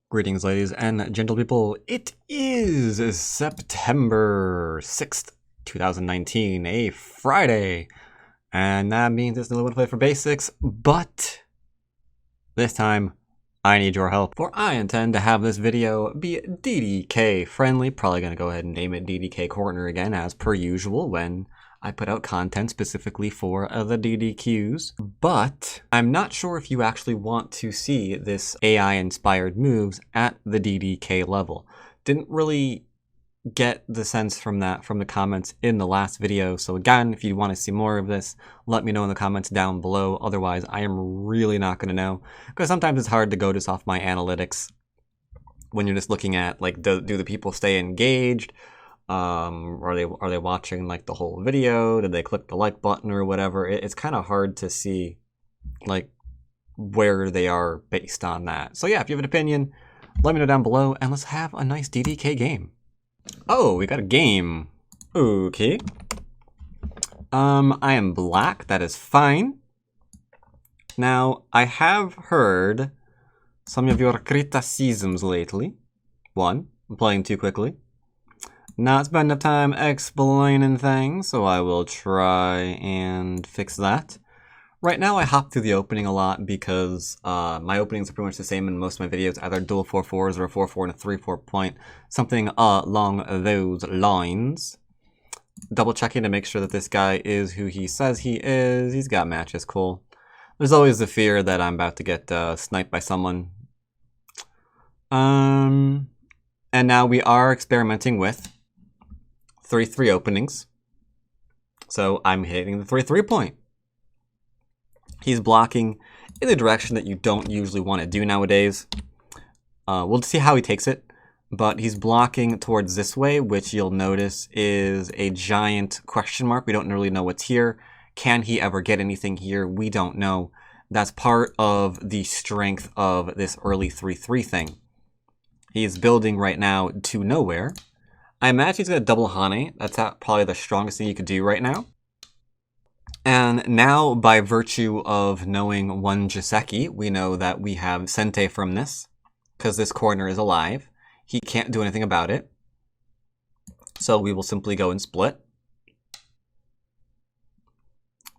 Greetings, ladies and gentle people. It is September 6th, 2019, a Friday. And that means it's a little bit of play for basics, but this time I need your help. For I intend to have this video be DDK friendly. Probably going to go ahead and name it DDK Corner again, as per usual, when I put out content specifically for the DDQs, but I'm not sure if you actually want to see this AI-inspired moves at the DDK level. Didn't really get the sense from that from the comments in the last video, so again, if you want to see more of this, let me know in the comments down below. Otherwise, I am really not going to know, because sometimes it's hard to go just off my analytics when you're just looking at, like, do the people stay engaged? Are they watching like the whole video? Did they click the like button or whatever? It's kind of hard to see like where they are based on that. So yeah, if you have an opinion, let me know down below and let's have a nice DDK game. Oh, we got a game. Okay. I am black. That is fine. Now, I have heard some of your criticisms lately. One, I'm playing too quickly. Not spend enough time explaining things, so I will try and fix that. Right now I hop through the opening a lot because my openings are pretty much the same in most of my videos, either dual 4-4s or a 4-4 and a 3-4 point, something along those lines. Double checking to make sure that this guy is who he says he is. He's got matches, cool. There's always the fear that I'm about to get sniped by someone. And now we are experimenting with 3-3 openings. So I'm hitting the 3-3 point. He's blocking in the direction that you don't usually want to do nowadays. We'll see how he takes it, but he's blocking towards this way, which you'll notice is a giant question mark. We don't really know what's here. Can he ever get anything here? We don't know. That's part of the strength of this early 3-3 thing. He is building right now to nowhere. I imagine he's going to double Hane. That's probably the strongest thing you could do right now. And now, by virtue of knowing one Joseki, we know that we have Sente from this, because this corner is alive. He can't do anything about it. So we will simply go and split.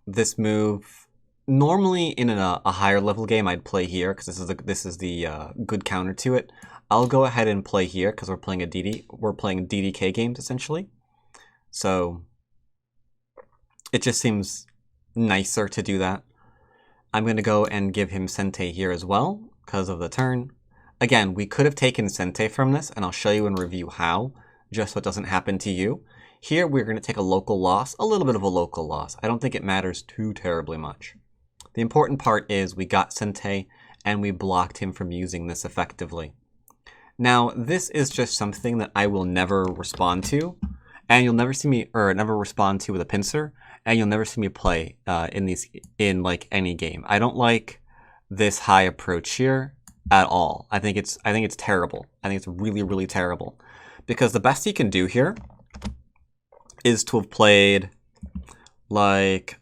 This move, normally in a higher level game, I'd play here, because this is the good counter to it. I'll go ahead and play here because we're playing DDK games essentially. So it just seems nicer to do that. I'm going to go and give him Sente here as well because of the turn. Again, we could have taken Sente from this, and I'll show you in review how, just so it doesn't happen to you. Here we're going to take a local loss, a little bit of a local loss. I don't think it matters too terribly much. The important part is we got Sente and we blocked him from using this effectively. Now, this is just something that I will never respond to, and you'll never see me, or never respond to with a pincer, and you'll never see me play in like any game. I don't like this high approach here at all. I think it's terrible. I think it's really, really terrible, because the best he can do here is to have played like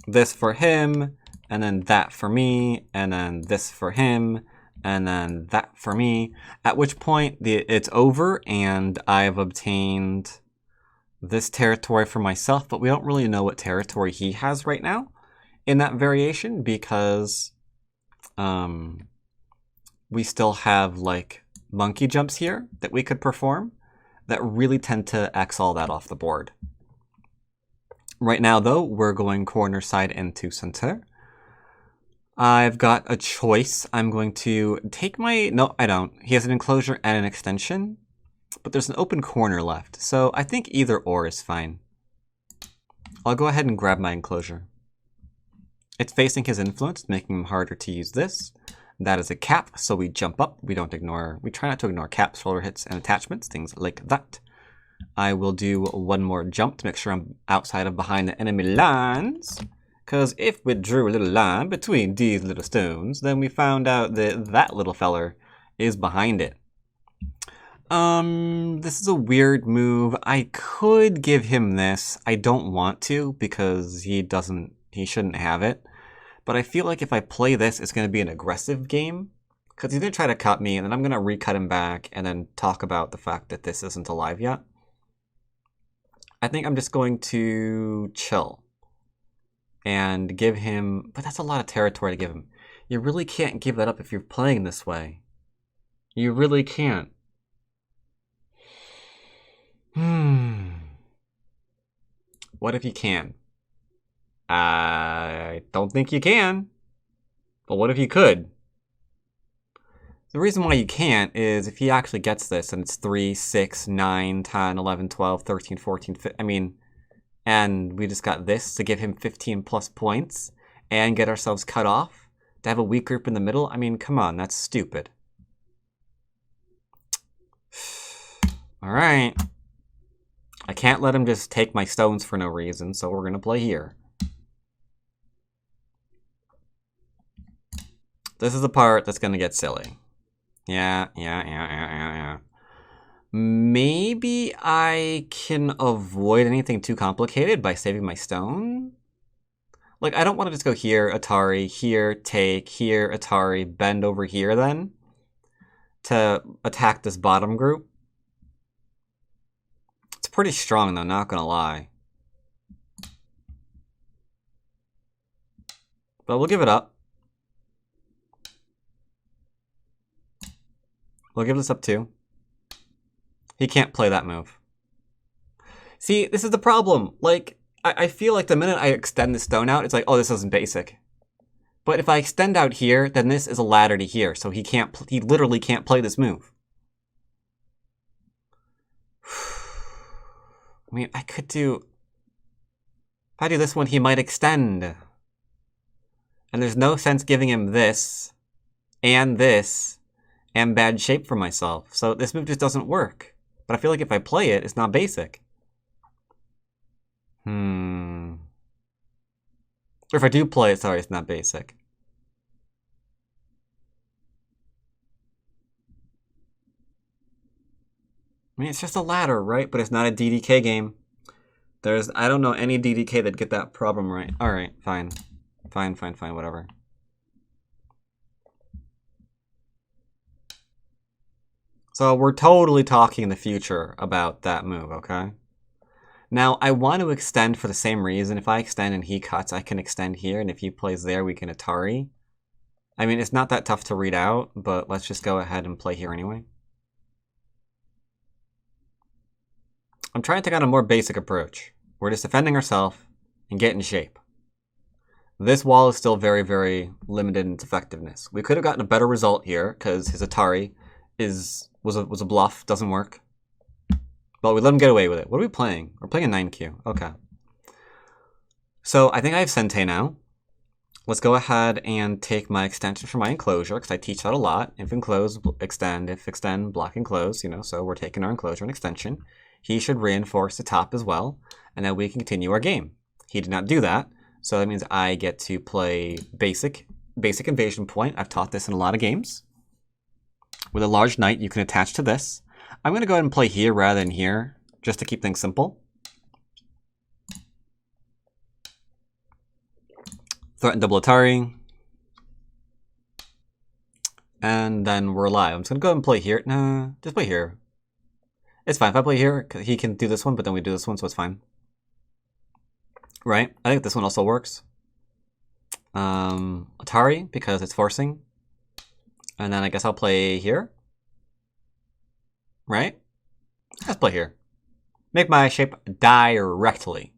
this for him, and then that for me, and then this for him, and then that for me, at which point it's over and I've obtained this territory for myself, but we don't really know what territory he has right now in that variation, because we still have like monkey jumps here that we could perform that really tend to X all that off the board. Right now though, we're going corner side into center. I've got a choice. I'm going to take my... No, I don't. He has an enclosure and an extension, but there's an open corner left. So I think either or is fine. I'll go ahead and grab my enclosure. It's facing his influence, making him harder to use this. That is a cap, so we jump up. We try not to ignore caps, shoulder hits, and attachments, things like that. I will do one more jump to make sure I'm outside of behind the enemy lines. Because if we drew a little line between these little stones, then we found out that that little feller is behind it. This is a weird move. I could give him this. I don't want to because he shouldn't have it. But I feel like if I play this, it's going to be an aggressive game. Because he's going to try to cut me, and then I'm going to recut him back, and then talk about the fact that this isn't alive yet. I think I'm just going to chill. And give him... But that's a lot of territory to give him. You really can't give that up if you're playing this way. You really can't. What if you can? I don't think you can. But what if you could? The reason why you can't is if he actually gets this and it's 3, 6, 9, 10, 11, 12, 13, 14, 15, I mean, and we just got this to give him 15 plus points and get ourselves cut off to have a weak group in the middle. I mean, come on, that's stupid. All right. I can't let him just take my stones for no reason, so we're going to play here. This is the part that's going to get silly. Yeah. Maybe I can avoid anything too complicated by saving my stone? Like, I don't want to just go here, Atari, here, take, here, Atari, bend over here then to attack this bottom group. It's pretty strong though, not gonna lie. But we'll give it up. We'll give this up too. He can't play that move. See, this is the problem. Like, I feel like the minute I extend the stone out, it's like, oh, this isn't basic. But if I extend out here, then this is a ladder to here, so he literally can't play this move. I mean, I could do... If I do this one, he might extend. And there's no sense giving him this, and bad shape for myself. So this move just doesn't work. But I feel like if I play it, it's not basic. Or if I do play it, sorry, it's not basic. I mean, it's just a ladder, right? But it's not a DDK game. I don't know any DDK that'd get that problem right. All right, fine. Fine, whatever. So we're totally talking in the future about that move, okay? Now, I want to extend for the same reason. If I extend and he cuts, I can extend here, and if he plays there, we can Atari. I mean, it's not that tough to read out, but let's just go ahead and play here anyway. I'm trying to take on a more basic approach. We're just defending ourselves and getting shape. This wall is still very, very limited in its effectiveness. We could have gotten a better result here, because his Atari was a bluff, doesn't work. But we let him get away with it. What are we playing? We're playing a 9Q. Okay. So I think I have Sente now. Let's go ahead and take my extension for my enclosure, because I teach that a lot. If enclose, extend. If extend, block, enclose. You know, so we're taking our enclosure and extension. He should reinforce the top as well, and then we can continue our game. He did not do that, so that means I get to play basic invasion point. I've taught this in a lot of games. With a large knight, you can attach to this. I'm going to go ahead and play here rather than here, just to keep things simple. Threaten double Atari. And then we're alive. I'm just going to go ahead and play here. Nah, just play here. It's fine. If I play here, he can do this one, but then we do this one, so it's fine. Right? I think this one also works. Atari, because it's forcing. And then I guess I'll play here. Right? Let's play here. Make my shape directly.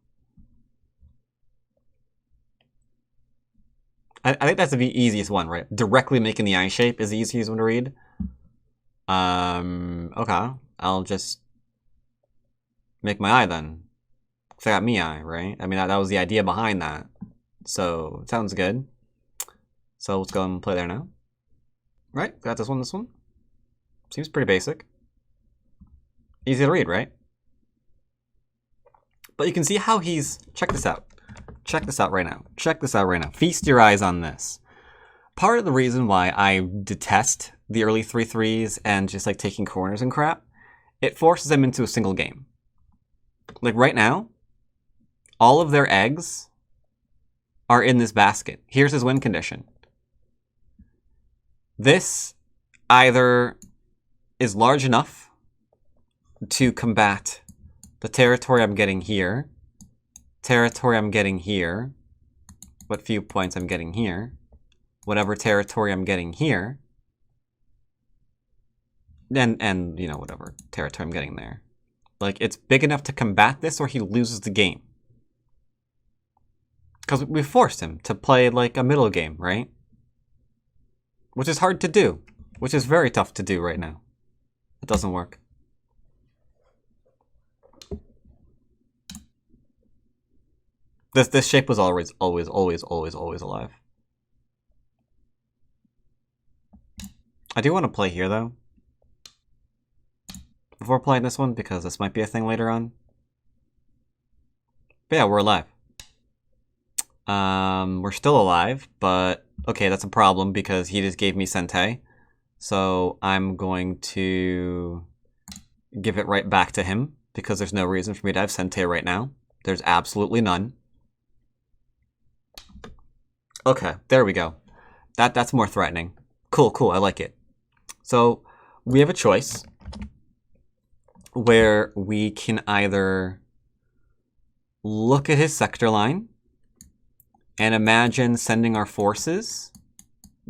I think that's the easiest one, right? Directly making the eye shape is the easiest one to read. Okay. I'll just make my eye then. Because I got me eye, right? I mean, that was the idea behind that. So, it sounds good. So, let's go and play there now. Right? Got this one, this one. Seems pretty basic. Easy to read, right? But you can see how he's... Check this out. Check this out right now. Check this out right now. Feast your eyes on this. Part of the reason why I detest the early 3-3s and just like taking corners and crap, it forces them into a single game. Like right now, all of their eggs are in this basket. Here's his win condition. This either is large enough to combat the territory I'm getting here, territory I'm getting here, what few points I'm getting here, whatever territory I'm getting here, and you know, whatever territory I'm getting there. Like, it's big enough to combat this or he loses the game. Because we forced him to play, like, a middle game, right? Which is hard to do. Which is very tough to do right now. It doesn't work. This shape was always alive. I do want to play here, though. Before playing this one, because this might be a thing later on. But yeah, we're alive. We're still alive, but okay, that's a problem because he just gave me Sente. So I'm going to give it right back to him because there's no reason for me to have Sente right now. There's absolutely none. Okay, there we go. That's more threatening. Cool, cool, I like it. So we have a choice where we can either look at his sector line and imagine sending our forces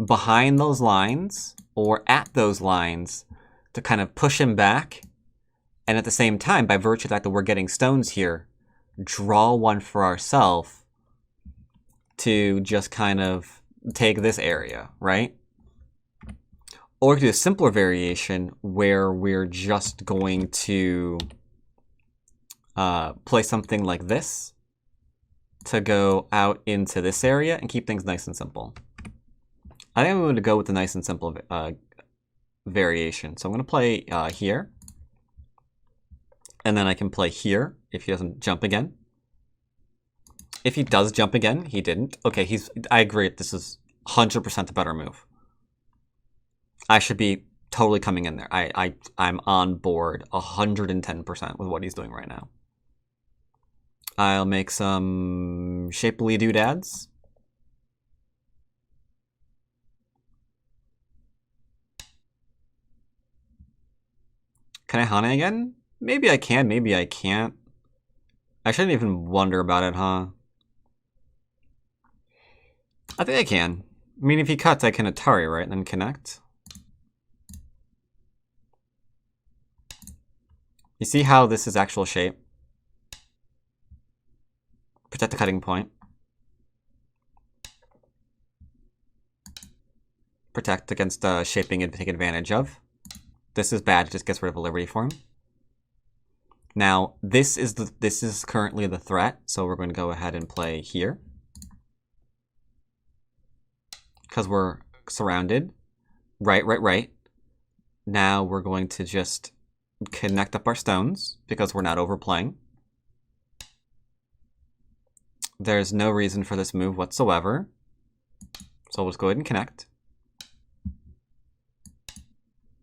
behind those lines or at those lines to kind of push him back, and at the same time, by virtue of the fact that we're getting stones here, draw one for ourselves to just kind of take this area, right? Or we could do a simpler variation where we're just going to play something like this to go out into this area and keep things nice and simple. I think I'm going to go with the nice and simple variation. So I'm going to play here. And then I can play here if he doesn't jump again. If he does jump again, he didn't. Okay, I agree, this is 100% a better move. I should be totally coming in there. I'm on board 110% with what he's doing right now. I'll make some shapely doodads. Can I Hane again? Maybe I can, maybe I can't. I shouldn't even wonder about it, huh? I think I can. I mean, if he cuts, I can Atari, right? And then connect. You see how this is actual shape? Protect the cutting point. Protect against shaping and take advantage of. This is bad, it just gets rid of a liberty for him. Now, this is currently the threat, so we're going to go ahead and play here. Because we're surrounded. Right. Now we're going to just connect up our stones, because we're not overplaying. There's no reason for this move whatsoever. So we'll just go ahead and connect.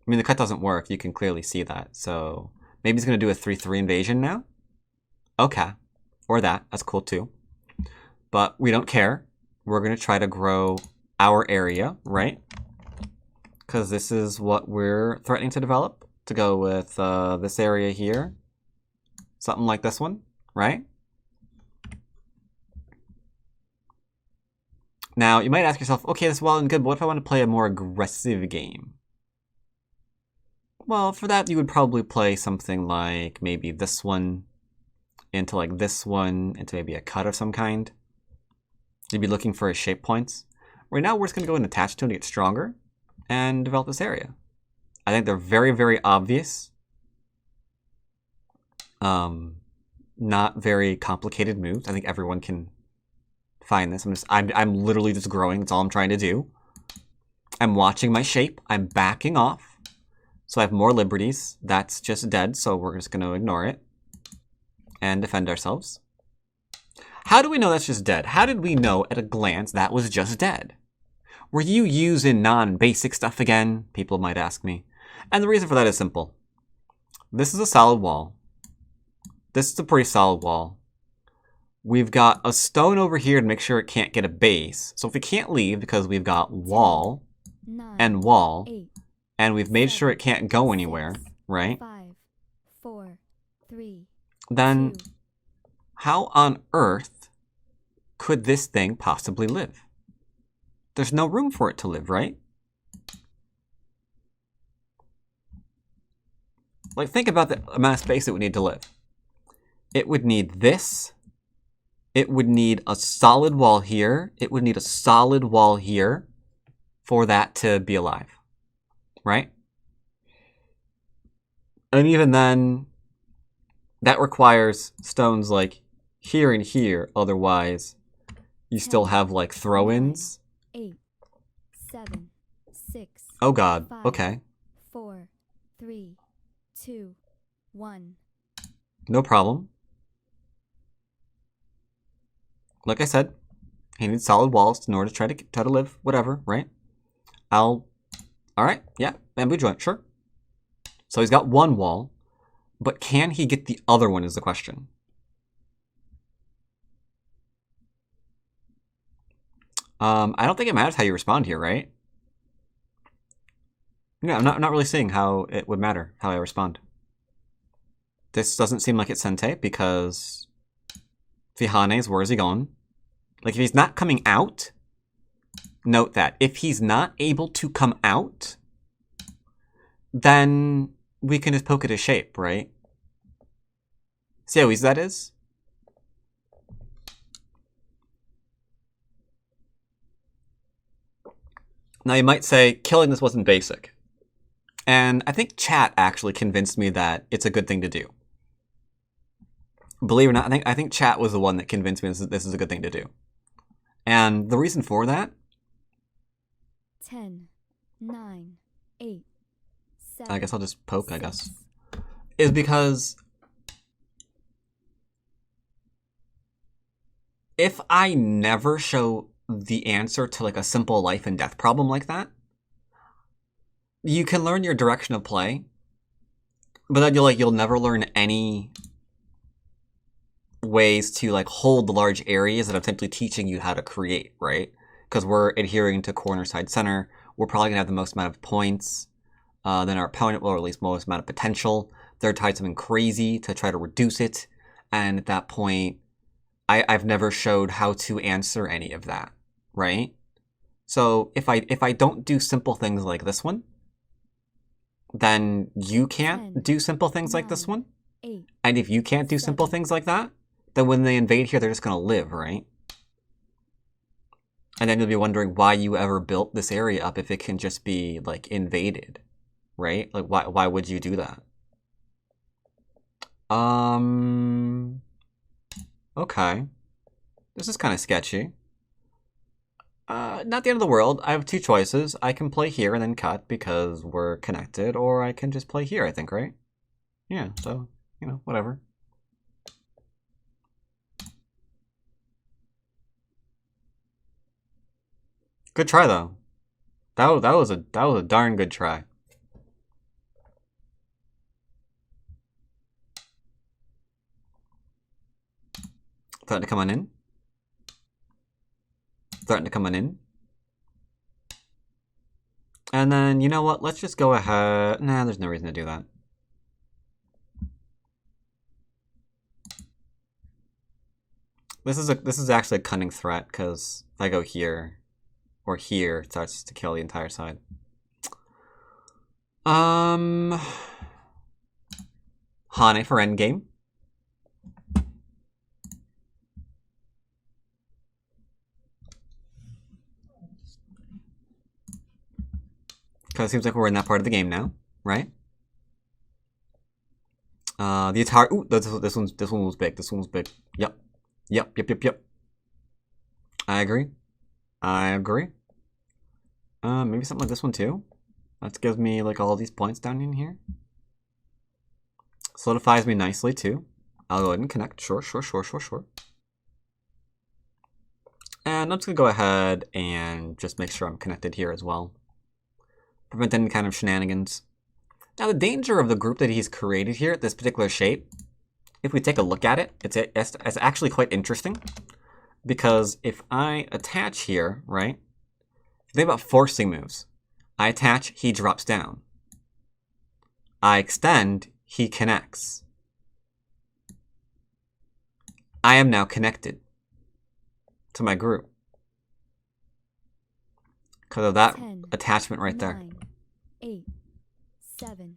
I mean, the cut doesn't work. You can clearly see that. So maybe he's going to do a 3-3 invasion now. Okay. Or that. That's cool too. But we don't care. We're going to try to grow our area, right? Because this is what we're threatening to develop. To go with this area here. Something like this one, right? Now, you might ask yourself, okay, that's well and good, but what if I want to play a more aggressive game? Well, for that, you would probably play something like maybe this one into like this one into maybe a cut of some kind. You'd be looking for his shape points. Right now, we're just going to go and attach to him to get stronger and develop this area. I think they're very, very obvious. Not very complicated moves. I think everyone can find this. I'm literally just growing. That's all I'm trying to do. I'm watching my shape. I'm backing off. So I have more liberties. That's just dead, so we're just going to ignore it and defend ourselves. How do we know that's just dead? How did we know at a glance that was just dead? Were you using non-basic stuff again? People might ask me. And the reason for that is simple. This is a solid wall. This is a pretty solid wall. We've got a stone over here to make sure it can't get a base. So if we can't leave because we've got wall and wall, and we've made sure it can't go anywhere, right? 5, 4, 3, Then 2. how on earth could this thing possibly live? There's no room for it to live, right? Like, think about the amount of space it would need to live. It would need this. It would need a solid wall here. It would need a solid wall here for that to be alive, right? And even then, that requires stones like here and here. Otherwise, you still have like throw-ins. 8, 7, 6. Oh god. 5, Okay. 4, 3, 2, 1. No problem. Like I said, he needs solid walls in order to try to live. Whatever, right? All right. Yeah, bamboo joint. Sure. So he's got one wall, but can he get the other one is the question. I don't think it matters how you respond here, right? Yeah, I'm not really seeing how it would matter how I respond. This doesn't seem like it's Sente because Fihanes, where is he going? Like, if he's not coming out, note that. If he's not able to come out, then we can just poke at his shape, right? See how easy that is? Now you might say, killing this wasn't basic. And I think chat actually convinced me that it's a good thing to do. Believe it or not, I think chat was the one that convinced me this is a good thing to do. And the reason for that? 10, 9, 8, 7. I guess I'll just poke, 6. I guess. Is because if I never show the answer to like a simple life and death problem like that, you can learn your direction of play, but then you'll never learn any ways to like hold the large areas that I'm simply teaching you how to create, right? Because we're adhering to corner, side, center. We're probably gonna have the most amount of points than our opponent, or at least most amount of potential. They're tied something crazy to try to reduce it, and at that point, I've never showed how to answer any of that, right? So if I don't do simple things like this one, then you can't 10, do simple things 9, like this one. 8, And if you can't do 7, simple things like that, then when they invade here, they're just gonna live, right? And then you'll be wondering why you ever built this area up if it can just be like invaded, right? Like why would you do that? Okay. This is kind of sketchy. Not the end of the world. I have two choices. I can play here and then cut because we're connected, or I can just play here, I think, right? Yeah, so, you know, whatever. Good try, though. That was a darn good try. Threaten to come on in. Threaten to come on in. And then, you know what? Let's just go ahead. Nah, there's no reason to do that. This is actually a cunning threat, because if I go here or here, it starts to kill the entire side. Hane for endgame. Because it seems like we're in that part of the game now, right? The entire this one was big. This one was big. Yep. I agree. Maybe something like this one too. That gives me like all these points down in here. Solidifies me nicely too. I'll go ahead and connect. Sure. And I'm just gonna go ahead and just make sure I'm connected here as well. Prevent any kind of shenanigans. Now the danger of the group that he's created here, this particular shape, if we take a look at it, it's actually quite interesting. Because if I attach here, right? Think about forcing moves. I attach, he drops down. I extend, he connects. I am now connected to my group because of that 10, attachment right there. 9, 8, 7.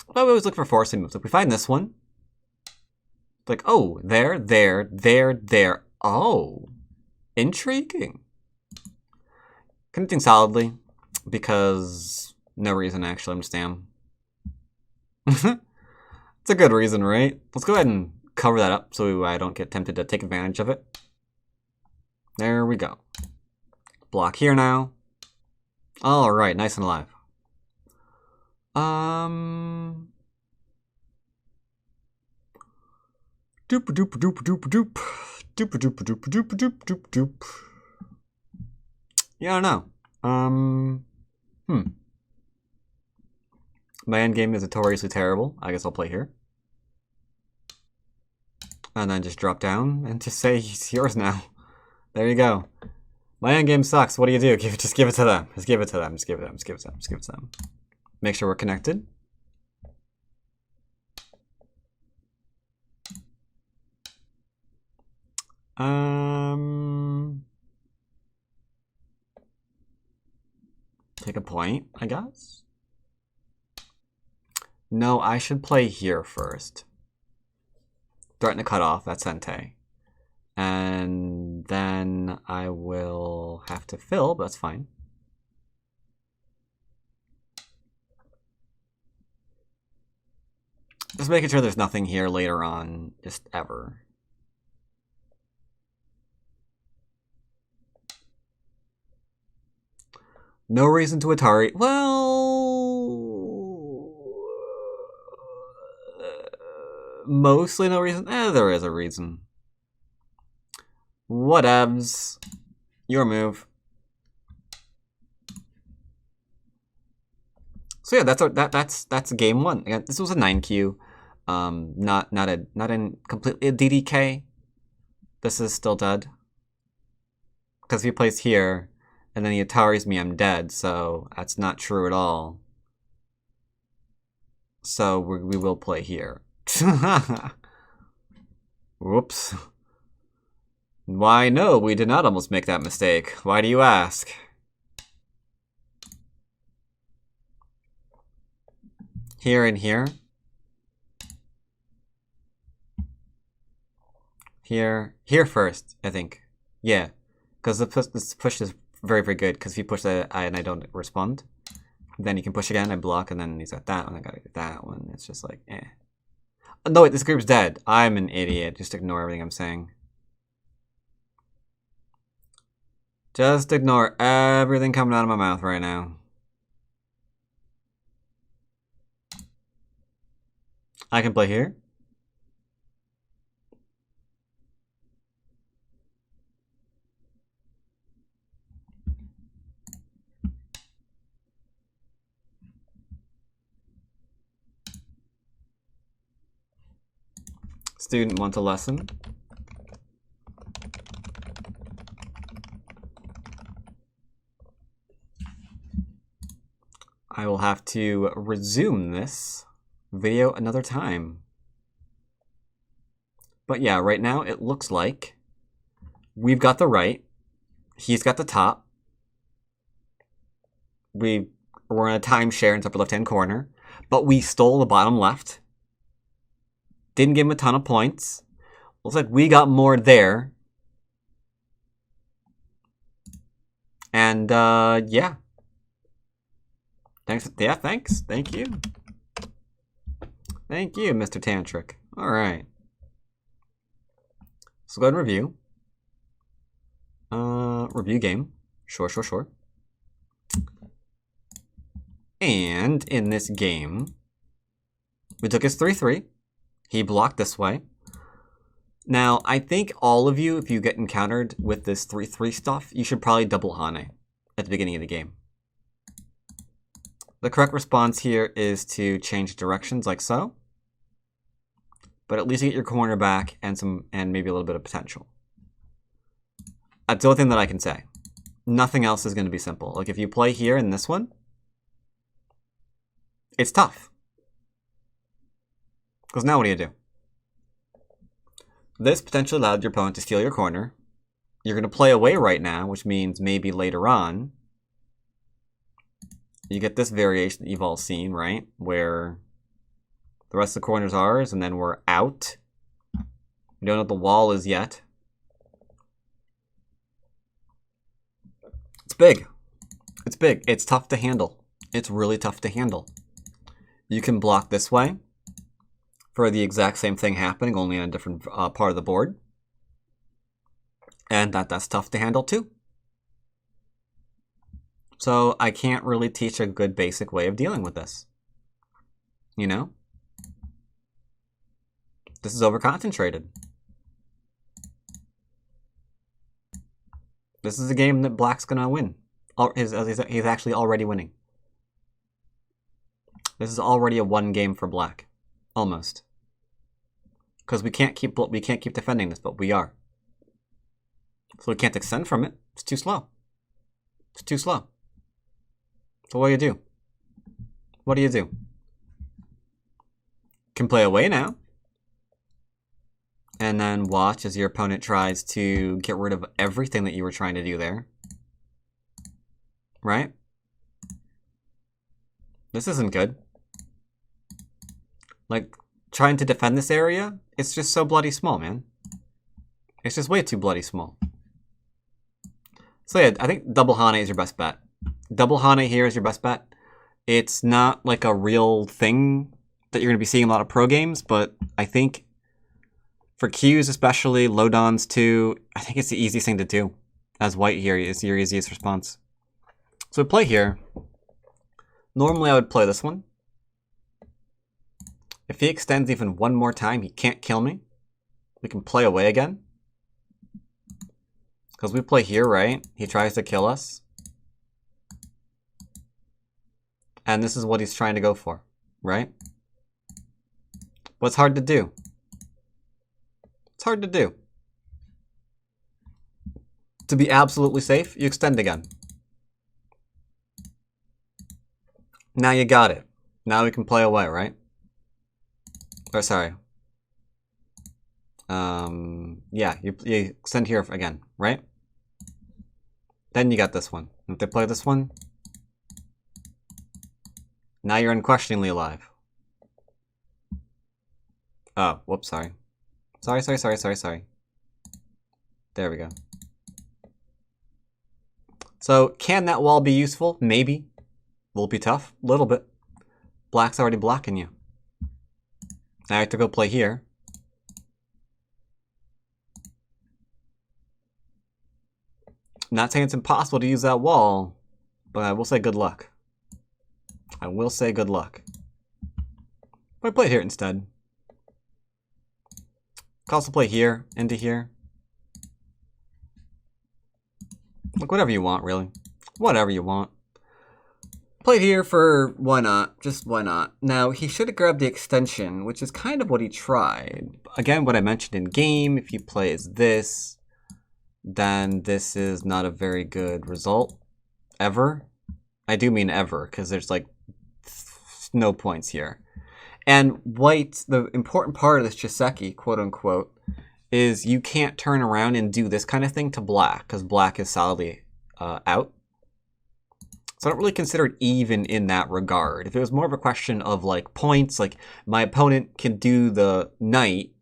Well, we always look for forcing moves. If we find this one, it's like, oh, there, there, there, there. Oh, intriguing. Connecting solidly because no reason, actually. I'm just damn. It's a good reason, right? Let's go ahead and cover that up so I don't get tempted to take advantage of it. There we go. Block here now. All right, nice and alive. Doop doop doop doop doop doop doop doop doop doop doop doop. Yeah, I don't know. My endgame is notoriously terrible. I guess I'll play here. And then just drop down and just say it's yours now. There you go. My endgame sucks. What do? Just give it to them. Just give it to them. Just give it to them. Just give it to them. Just give it to them. Make sure we're connected. Take a point, I guess. No, I should play here first. Threaten to cut off, that's Sente. And then I will have to fill, but that's fine. Just making sure there's nothing here later on, just ever. No reason to Atari. Well, mostly no reason. There is a reason. Whatevs. Your move. So yeah, that's game one. Again, this was a 9Q. Not in completely a DDK. This is still dead. Because if he plays here, and then he Ataris me, I'm dead, so that's not true at all. So we will play here. Whoops. Why, no, we did not almost make that mistake. Why do you ask? Here and here. Here first, I think. Yeah, because this push is very, very good, because if you push that and I don't respond, then you can push again, I block, and then he's got that one, I gotta get that one. It's just like, eh. No, wait, this group's dead. I'm an idiot. Just ignore everything I'm saying. Just ignore everything coming out of my mouth right now. I can play here. Student wants a lesson. I will have to resume this video another time. But yeah, right now it looks like we've got the right, he's got the top. We're in a timeshare in the upper left-hand corner, but we stole the bottom left. Didn't give him a ton of points. Looks like we got more there. And, yeah. Thanks. Yeah, thanks. Thank you. Thank you, Mr. Tantric. All right. So go ahead and review. Review game. Sure. And in this game, we took his 3-3. He blocked this way. Now, I think all of you, if you get encountered with this 3-3 stuff, you should probably double Hane at the beginning of the game. The correct response here is to change directions like so. But at least you get your corner back and maybe a little bit of potential. That's the only thing that I can say. Nothing else is going to be simple. Like if you play here in this one, it's tough. Because now what do you do? This potentially allowed your opponent to steal your corner. You're going to play away right now, which means maybe later on you get this variation that you've all seen, right? Where the rest of the corner's ours, and then we're out. We don't know what the wall is yet. It's big. It's big. It's tough to handle. It's really tough to handle. You can block this way for the exact same thing happening, only on a different part of the board. And that's tough to handle too. So I can't really teach a good basic way of dealing with this. You know? This is overconcentrated. This is a game that Black's gonna win. He's actually already winning. This is already a 1 game for Black. Almost. Because we can't keep defending this, but we are. So we can't extend from it. It's too slow. It's too slow. So what do you do? What do you do? Can play away now. And then watch as your opponent tries to get rid of everything that you were trying to do there. Right? This isn't good. Like, trying to defend this area, it's just so bloody small, man. It's just way too bloody small. So yeah, I think double Hane is your best bet. Double Hane here is your best bet. It's not like a real thing that you're going to be seeing in a lot of pro games, but I think for Qs especially, low dons too, I think it's the easiest thing to do. As white here is your easiest response. So we play here. Normally I would play this one. If he extends even one more time, he can't kill me. We can play away again. Because we play here, right? He tries to kill us. And this is what he's trying to go for, right? What's hard to do? It's hard to do. To be absolutely safe, you extend again. Now you got it. Now we can play away, right? Or sorry. Yeah, you extend here again, right? Then you got this one. If they play this one, now you're unquestioningly alive. Oh, whoops, sorry. Sorry. There we go. So, can that wall be useful? Maybe. Will it be tough? A little bit. Black's already blocking you. Now I have to go play here. I'm not saying it's impossible to use that wall, but I will say good luck. I will say good luck. But I play here instead. Could also play here, into here. Like whatever you want, really. Whatever you want. Played here for why not? Just why not? Now, he should have grabbed the extension, which is kind of what he tried. Again, what I mentioned in game, if you play as this, then this is not a very good result. Ever. I do mean ever, because there's like no points here. And white, the important part of this Chiseki, quote unquote, is you can't turn around and do this kind of thing to black, because black is solidly out. So I don't really consider it even in that regard. If it was more of a question of like points, like my opponent can do the knight,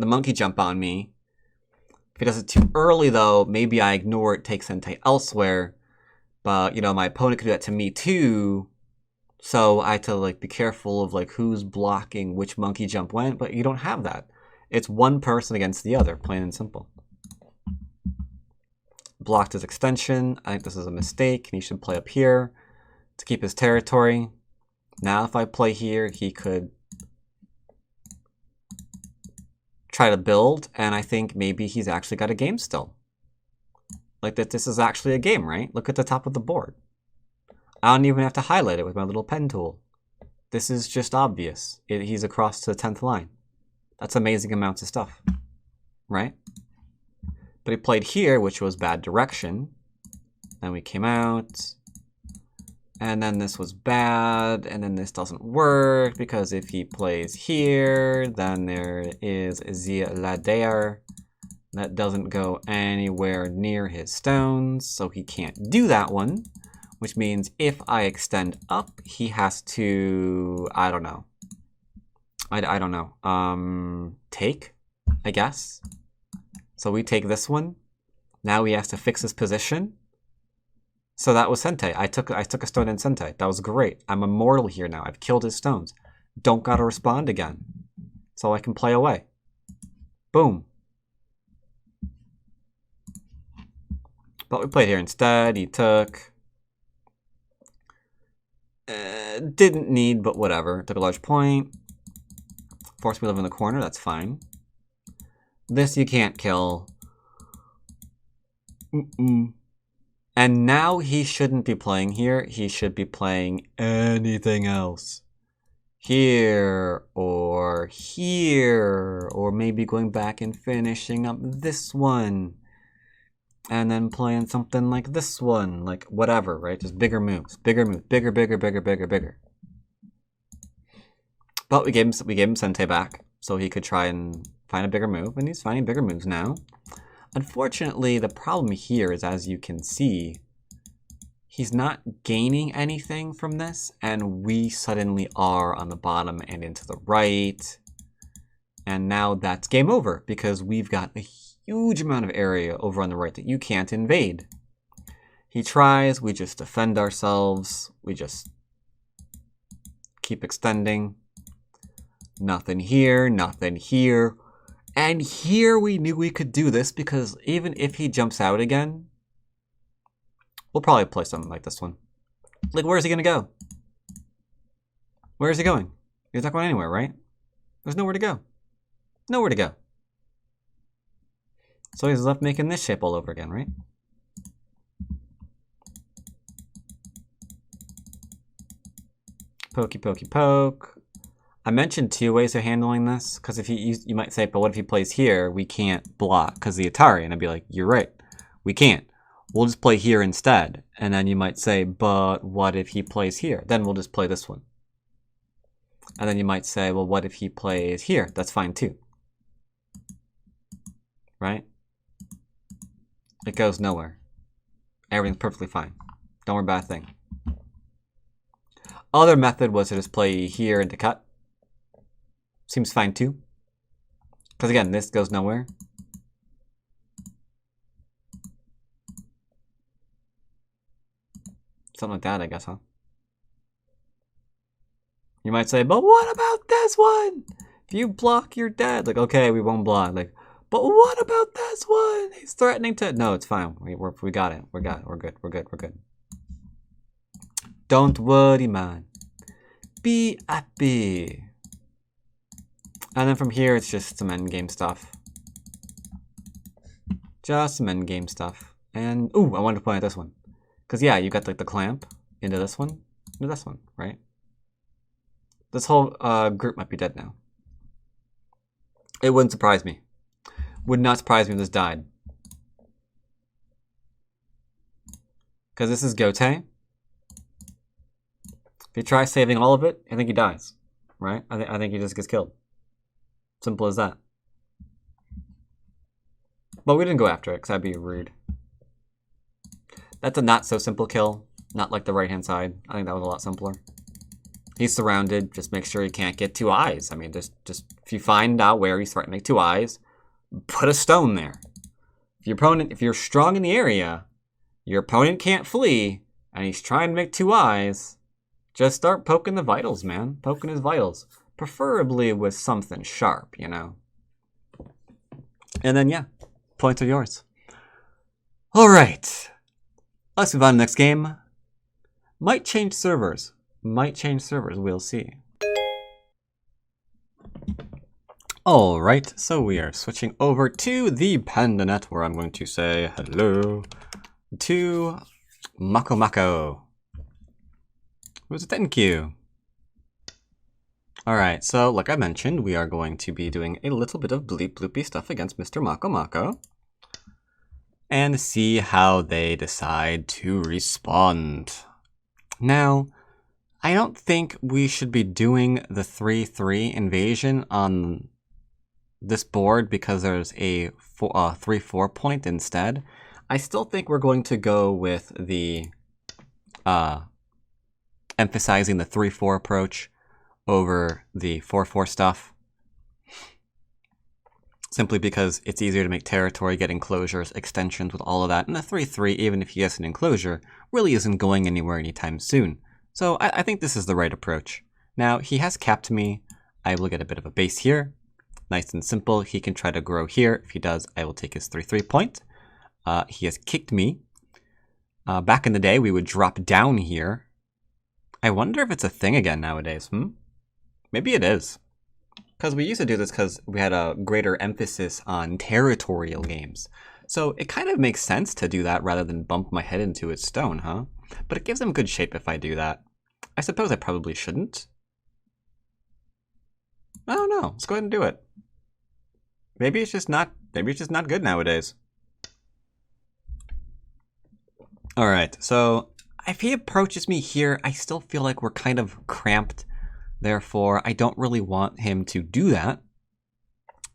the monkey jump on me. If he does it too early though, maybe I ignore it, take Sente elsewhere. But you know, my opponent could do that to me too. So I had to like be careful of like who's blocking which monkey jump when, but you don't have that. It's one person against the other, plain and simple. Blocked his extension. I think this is a mistake, and he should play up here to keep his territory. Now if I play here, he could try to build, and I think maybe he's actually got a game still. Like that this is actually a game, right? Look at the top of the board. I don't even have to highlight it with my little pen tool. This is just obvious. He's across to the 10th line. That's amazing amounts of stuff, right? But he played here, which was bad direction. Then we came out. And then this was bad, and then this doesn't work, because if he plays here, then there is the ladder that doesn't go anywhere near his stones, so he can't do that one, which means if I extend up, he has to, I don't know. I don't know. Take, I guess. So we take this one. Now he has to fix his position. So that was Sente. I took a stone in Sente. That was great. I'm immortal here now. I've killed his stones. Don't gotta respond again. So I can play away. Boom. But we played here instead. He took. Didn't need, but whatever. Took a large point. Forced me to live in the corner. That's fine. This you can't kill. And now he shouldn't be playing here. He should be playing anything else. Here, or maybe going back and finishing up this one. And then playing something like this one, like whatever, right? Just bigger moves, bigger, bigger. But we gave him Sente back, so he could try and find a bigger move, and he's finding bigger moves now. Unfortunately, the problem here is, as you can see, he's not gaining anything from this, and we suddenly are on the bottom and into the right. And now that's game over, because we've got a huge amount of area over on the right that you can't invade. He tries, we just defend ourselves, we just keep extending. Nothing here, nothing here. And here we knew we could do this, because even if he jumps out again, we'll probably play something like this one. Like, where is he going to go? Where is he going? He's not going anywhere, right? There's nowhere to go. Nowhere to go. So he's left making this shape all over again, right? Pokey, pokey, poke. I mentioned 2 ways of handling this, because if you might say, but what if he plays here? We can't block because the Atari. And I'd be like, you're right. We can't. We'll just play here instead. And then you might say, but what if he plays here? Then we'll just play this one. And then you might say, well, what if he plays here? That's fine too. Right? It goes nowhere. Everything's perfectly fine. Don't worry about a thing. Other method was to just play here and to cut. Seems fine too. Because again, this goes nowhere. Something like that, I guess, huh? You might say, but what about this one? If you block, you're dead. Like, okay, we won't block. Like, but what about this one? He's threatening to... No, it's fine. We got it. We're good. Don't worry, man. Be happy. And then from here, it's just some endgame stuff. Just some endgame stuff. And, ooh, I wanted to point out this one. Because, yeah, you got like the clamp into this one, right? This whole group might be dead now. It wouldn't surprise me. Would not surprise me if this died. Because this is Gote. If he tries saving all of it, I think he dies, right? I think he just gets killed. Simple as that. But we didn't go after it, because that'd be rude. That's a not so simple kill. Not like the right-hand side. I think that was a lot simpler. He's surrounded. Just make sure he can't get 2 eyes. I mean, just if you find out where he's threatening to make 2 eyes, put a stone there. If you're strong in the area, your opponent can't flee, and he's trying to make 2 eyes, just start poking the vitals, man. Poking his vitals. Preferably with something sharp, you know. And then, yeah, points are yours. All right. Let's move on to the next game. Might change servers. We'll see. All right, so we are switching over to the PandaNet, where I'm going to say hello to Mako Mako. Thank you. All right, so like I mentioned, we are going to be doing a little bit of bleep bloopy stuff against Mr. Mako Mako and see how they decide to respond. Now, I don't think we should be doing the 3-3 invasion on this board because there's a 3-4 point instead. I still think we're going to go with the emphasizing the 3-4 approach over the 4-4 stuff. Simply because it's easier to make territory, get enclosures, extensions with all of that. And the 3-3, even if he gets an enclosure, really isn't going anywhere anytime soon. So I think this is the right approach. Now, he has capped me. I will get a bit of a base here. Nice and simple. He can try to grow here. If he does, I will take his 3-3 point. He has kicked me. Back in the day, we would drop down here. I wonder if it's a thing again nowadays. Maybe it is. Because we used to do this because we had a greater emphasis on territorial games. So it kind of makes sense to do that rather than bump my head into a stone, huh? But it gives him good shape if I do that. I suppose I probably shouldn't. I don't know. Let's go ahead and do it. Maybe it's just not good nowadays. Alright, so if he approaches me here, I still feel like we're kind of cramped. Therefore, I don't really want him to do that.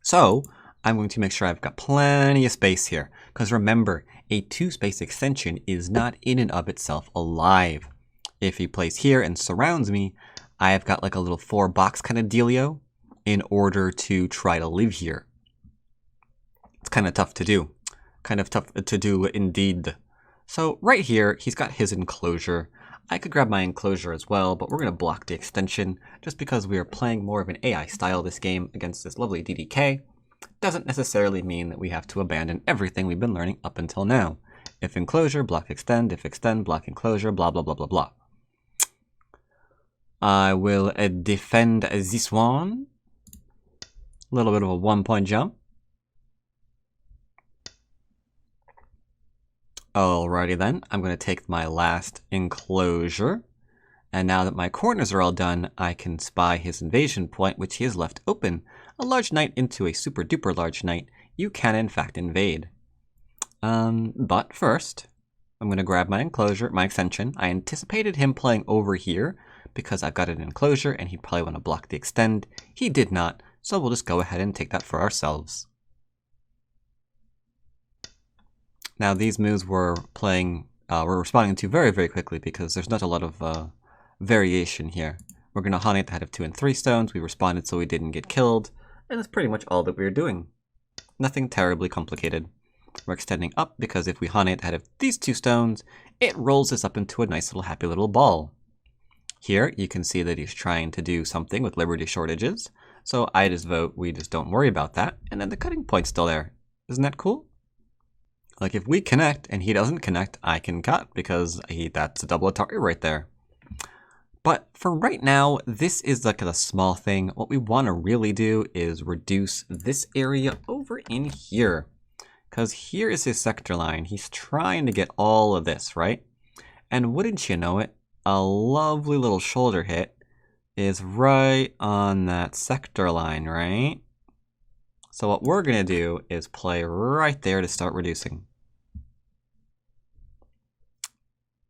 So I'm going to make sure I've got plenty of space here. Because remember, a 2-space extension is not in and of itself alive. If he plays here and surrounds me, I've got like a little 4-box kind of dealio in order to try to live here. It's kind of tough to do. Kind of tough to do indeed. So right here, he's got his enclosure. I could grab my enclosure as well, but we're going to block the extension just because we are playing more of an AI style this game against this lovely DDK. Doesn't necessarily mean that we have to abandon everything we've been learning up until now. If enclosure, block extend. If extend, block enclosure, blah, blah, blah, blah, blah. I will defend this one. A little bit of a 1-point jump. Alrighty then, I'm going to take my last enclosure. And now that my corners are all done, I can spy his invasion point, which he has left open. A large knight into a super duper large knight. You can in fact invade. But first, I'm going to grab my enclosure, my extension. I anticipated him playing over here because I've got an enclosure and he'd probably want to block the extend. He did not, so we'll just go ahead and take that for ourselves. Now these moves we're responding to very, very quickly because there's not a lot of variation here. We're going to Hane at the head of 2 and 3 stones. We responded so we didn't get killed. And that's pretty much all that we're doing. Nothing terribly complicated. We're extending up because if we Hane at the head of these 2 stones, it rolls this up into a nice little happy little ball. Here you can see that he's trying to do something with liberty shortages. So I just vote we just don't worry about that. And then the cutting point's still there. Isn't that cool? Like if we connect and he doesn't connect, I can cut because that's a double Atari right there. But for right now, this is like a small thing. What we want to really do is reduce this area over in here. Because here is his sector line. He's trying to get all of this, right? And wouldn't you know it, a lovely little shoulder hit is right on that sector line, right? So what we're going to do is play right there to start reducing.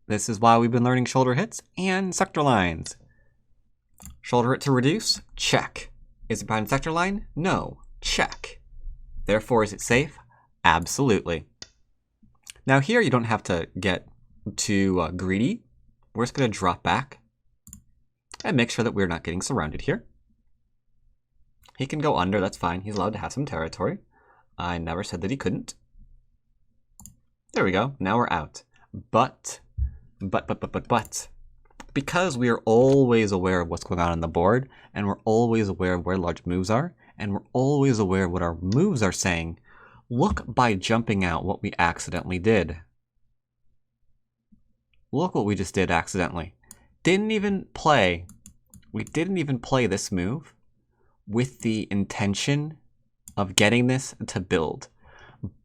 This is why we've been learning shoulder hits and sector lines. Shoulder hit to reduce? Check. Is it behind sector line? No. Check. Therefore, is it safe? Absolutely. Now here you don't have to get too greedy. We're just going to drop back and make sure that we're not getting surrounded here. He can go under, that's fine. He's allowed to have some territory. I never said that he couldn't. There we go. Now we're out. But, because we are always aware of what's going on the board, and we're always aware of where large moves are, and we're always aware of what our moves are saying, look by jumping out what we accidentally did. Look what we just did accidentally. We didn't even play this move with the intention of getting this to build.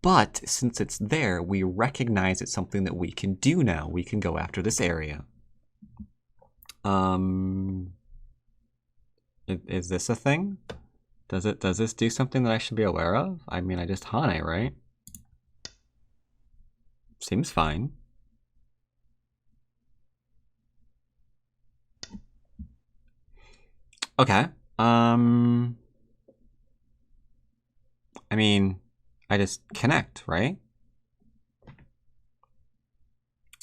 But since it's there, we recognize it's something that we can do now. We can go after this area. Is this a thing? Does this do something that I should be aware of? I mean, I just Hane, right? Seems fine. Okay. I mean, I just connect, right?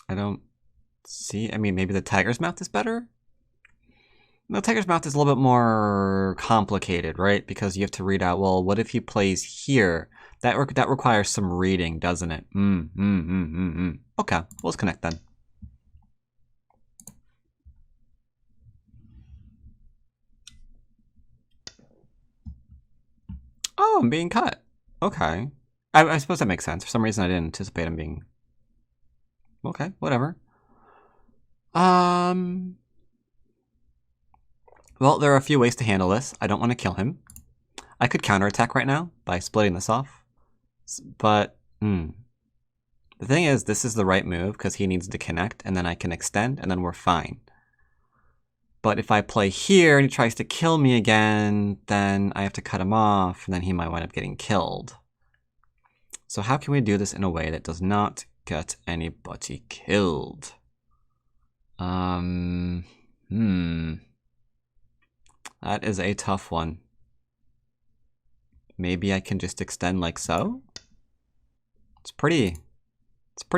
I don't see. I mean, maybe the tiger's mouth is better? No, tiger's mouth is a little bit more complicated, right? Because you have to read out, well, what if he plays here? That requires some reading, doesn't it? Okay, well, let's connect then. Oh, I'm being cut. Okay. I suppose that makes sense. For some reason, I didn't anticipate him being... Okay, whatever. Well, there are a few ways to handle this. I don't want to kill him. I could counterattack right now by splitting this off. But, the thing is, this is the right move because he needs to connect, and then I can extend, and then we're fine. But if I play here and he tries to kill me again, then I have to cut him off, and then he might wind up getting killed. So how can we do this in a way that does not get anybody killed? That is a tough one. Maybe I can just extend like so? It's pretty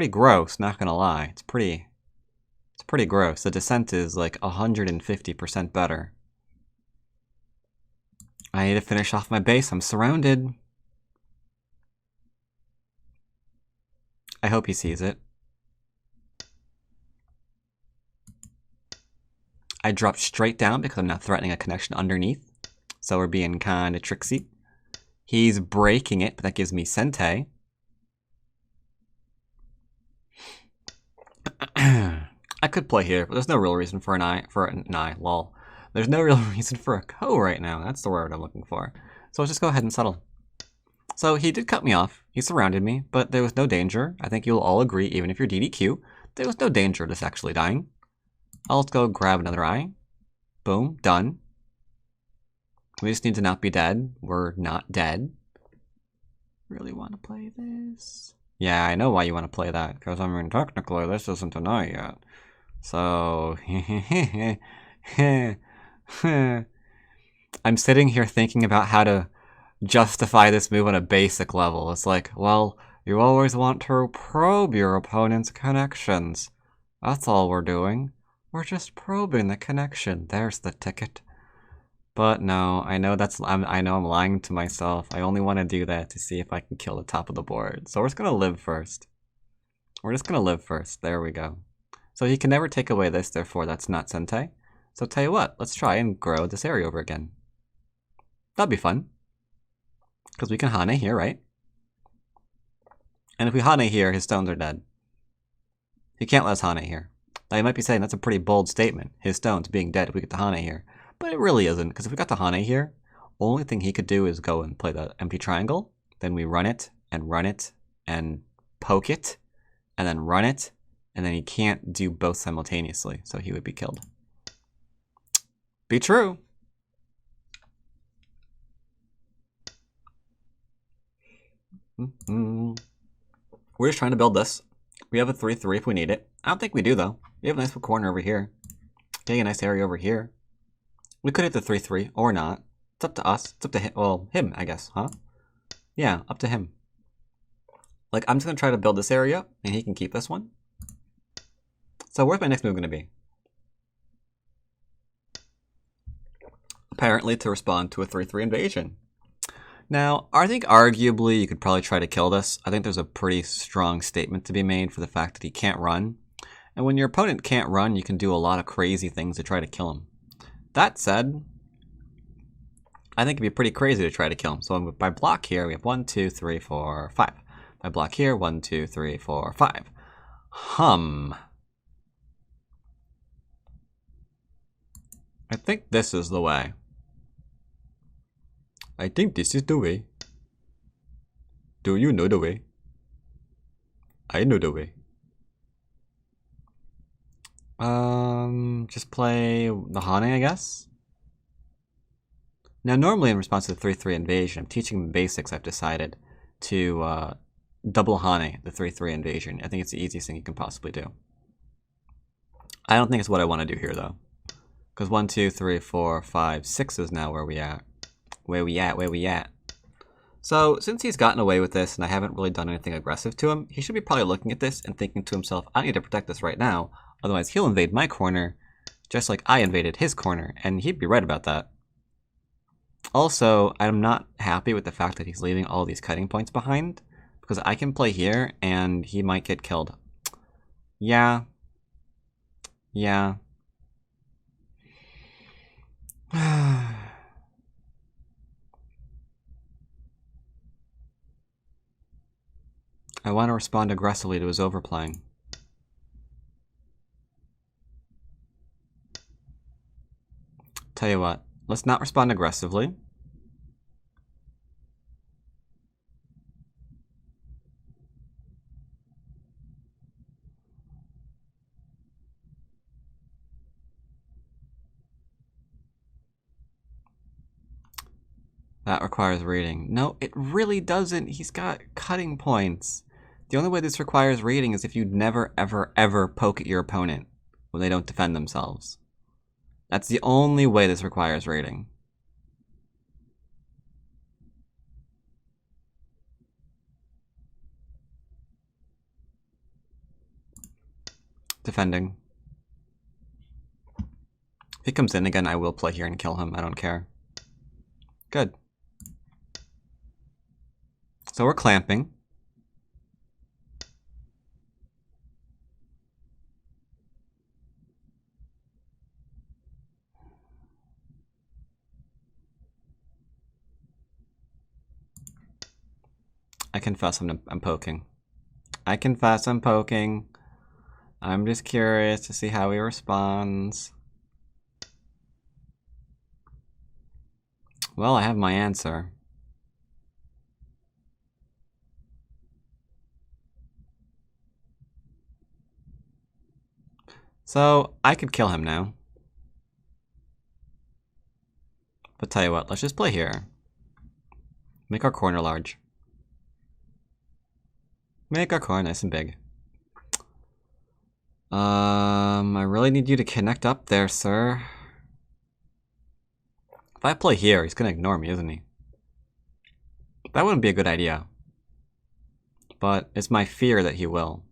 gross, not gonna lie. It's pretty gross. The descent is like 150% better. I need to finish off my base. I'm surrounded. I hope he sees it. I dropped straight down because I'm not threatening a connection underneath. So we're being kind of tricksy. He's breaking it, but that gives me Sente. I could play here, but there's no real reason for an eye, lol. There's no real reason for a Go right now. That's the word I'm looking for. So let's just go ahead and settle. So he did cut me off. He surrounded me, but there was no danger. I think you'll all agree, even if you're DDQ, there was no danger of this actually dying. I'll just go grab another eye. Boom, done. We just need to not be dead. We're not dead. Really want to play this? Yeah, I know why you want to play that, because I mean, technically, this isn't an eye yet. So, I'm sitting here thinking about how to justify this move on a basic level. It's like, well, you always want to probe your opponent's connections. That's all we're doing. We're just probing the connection. There's the ticket. But no, I know I know I'm lying to myself. I only want to do that to see if I can kill the top of the board. So we're just gonna live first. We're just gonna live first. There we go. So he can never take away this, therefore that's not Sente. So tell you what, let's try and grow this area over again. That'd be fun. Because we can Hane here, right? And if we Hane here, his stones are dead. He can't let us Hane here. Now you might be saying that's a pretty bold statement. His stones being dead if we get the Hane here. But it really isn't, because if we got the Hane here, only thing he could do is go and play the empty triangle. Then we run it and poke it, and then run it, and then he can't do both simultaneously, so he would be killed. Be true. We're just trying to build this. We have a 3-3 if we need it. I don't think we do, though. We have a nice corner over here. Getting a nice area over here. We could hit the 3-3, or not. It's up to us. It's up to him. Well, him, I guess, huh? Yeah, up to him. Like, I'm just going to try to build this area, and he can keep this one. So where's my next move going to be? Apparently to respond to a 3-3 invasion. Now, I think arguably you could probably try to kill this. I think there's a pretty strong statement to be made for the fact that he can't run. And when your opponent can't run, you can do a lot of crazy things to try to kill him. That said, I think it'd be pretty crazy to try to kill him. So by block here, we have 1, 2, 3, 4, 5. By block here, 1, 2, 3, 4, 5. I think this is the way. I think this is the way. Do you know the way? I know the way. Just play the Hane, I guess? Now, normally in response to the 3-3 invasion, I'm teaching the basics, I've decided to double Hane the 3-3 invasion. I think it's the easiest thing you can possibly do. I don't think it's what I want to do here, though. Because 1, 2, 3, 4, 5, 6 is now where we at. Where we at? So, since he's gotten away with this and I haven't really done anything aggressive to him, he should be probably looking at this and thinking to himself, I need to protect this right now, otherwise he'll invade my corner, just like I invaded his corner, and he'd be right about that. Also, I'm not happy with the fact that he's leaving all these cutting points behind, because I can play here and he might get killed. Yeah. Yeah. I want to respond aggressively to his overplaying. Tell you what, let's not respond aggressively. That requires reading. No, it really doesn't. He's got cutting points. The only way this requires reading is if you never, ever, ever poke at your opponent when they don't defend themselves. That's the only way this requires reading. Defending. If he comes in again, I will play here and kill him. I don't care. Good. So we're clamping. I confess I'm poking. I confess I'm poking. I'm just curious to see how he responds. Well, I have my answer. So, I could kill him now. But tell you what, let's just play here. Make our corner large. Make our corner nice and big. I really need you to connect up there, sir. If I play here, he's gonna ignore me, isn't he? That wouldn't be a good idea. But it's my fear that he will.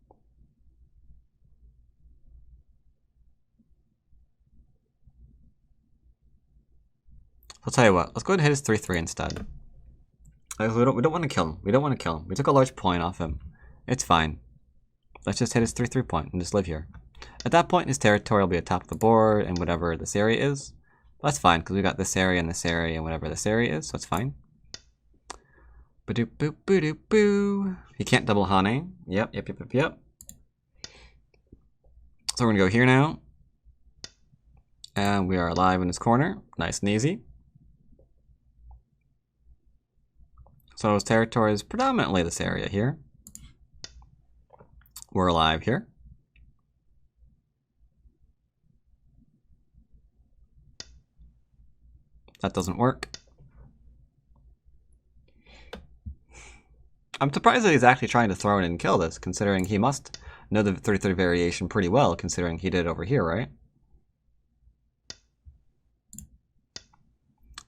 I'll tell you what, let's go ahead and hit his 3-3 instead. We don't want to kill him. We don't want to kill him. We took a large point off him. It's fine. Let's just hit his 3-3 point and just live here. At that point, his territory will be atop the board and whatever this area is. That's fine, because we got this area and whatever this area is, so it's fine. Badoop boop badoop boo. He can't double honey. Yep. So we're gonna go here now. And we are alive in his corner. Nice and easy. So his territory is predominantly this area here. We're alive here. That doesn't work. I'm surprised that he's actually trying to throw in and kill this, considering he must know the 3-3 variation pretty well, considering he did over here, right?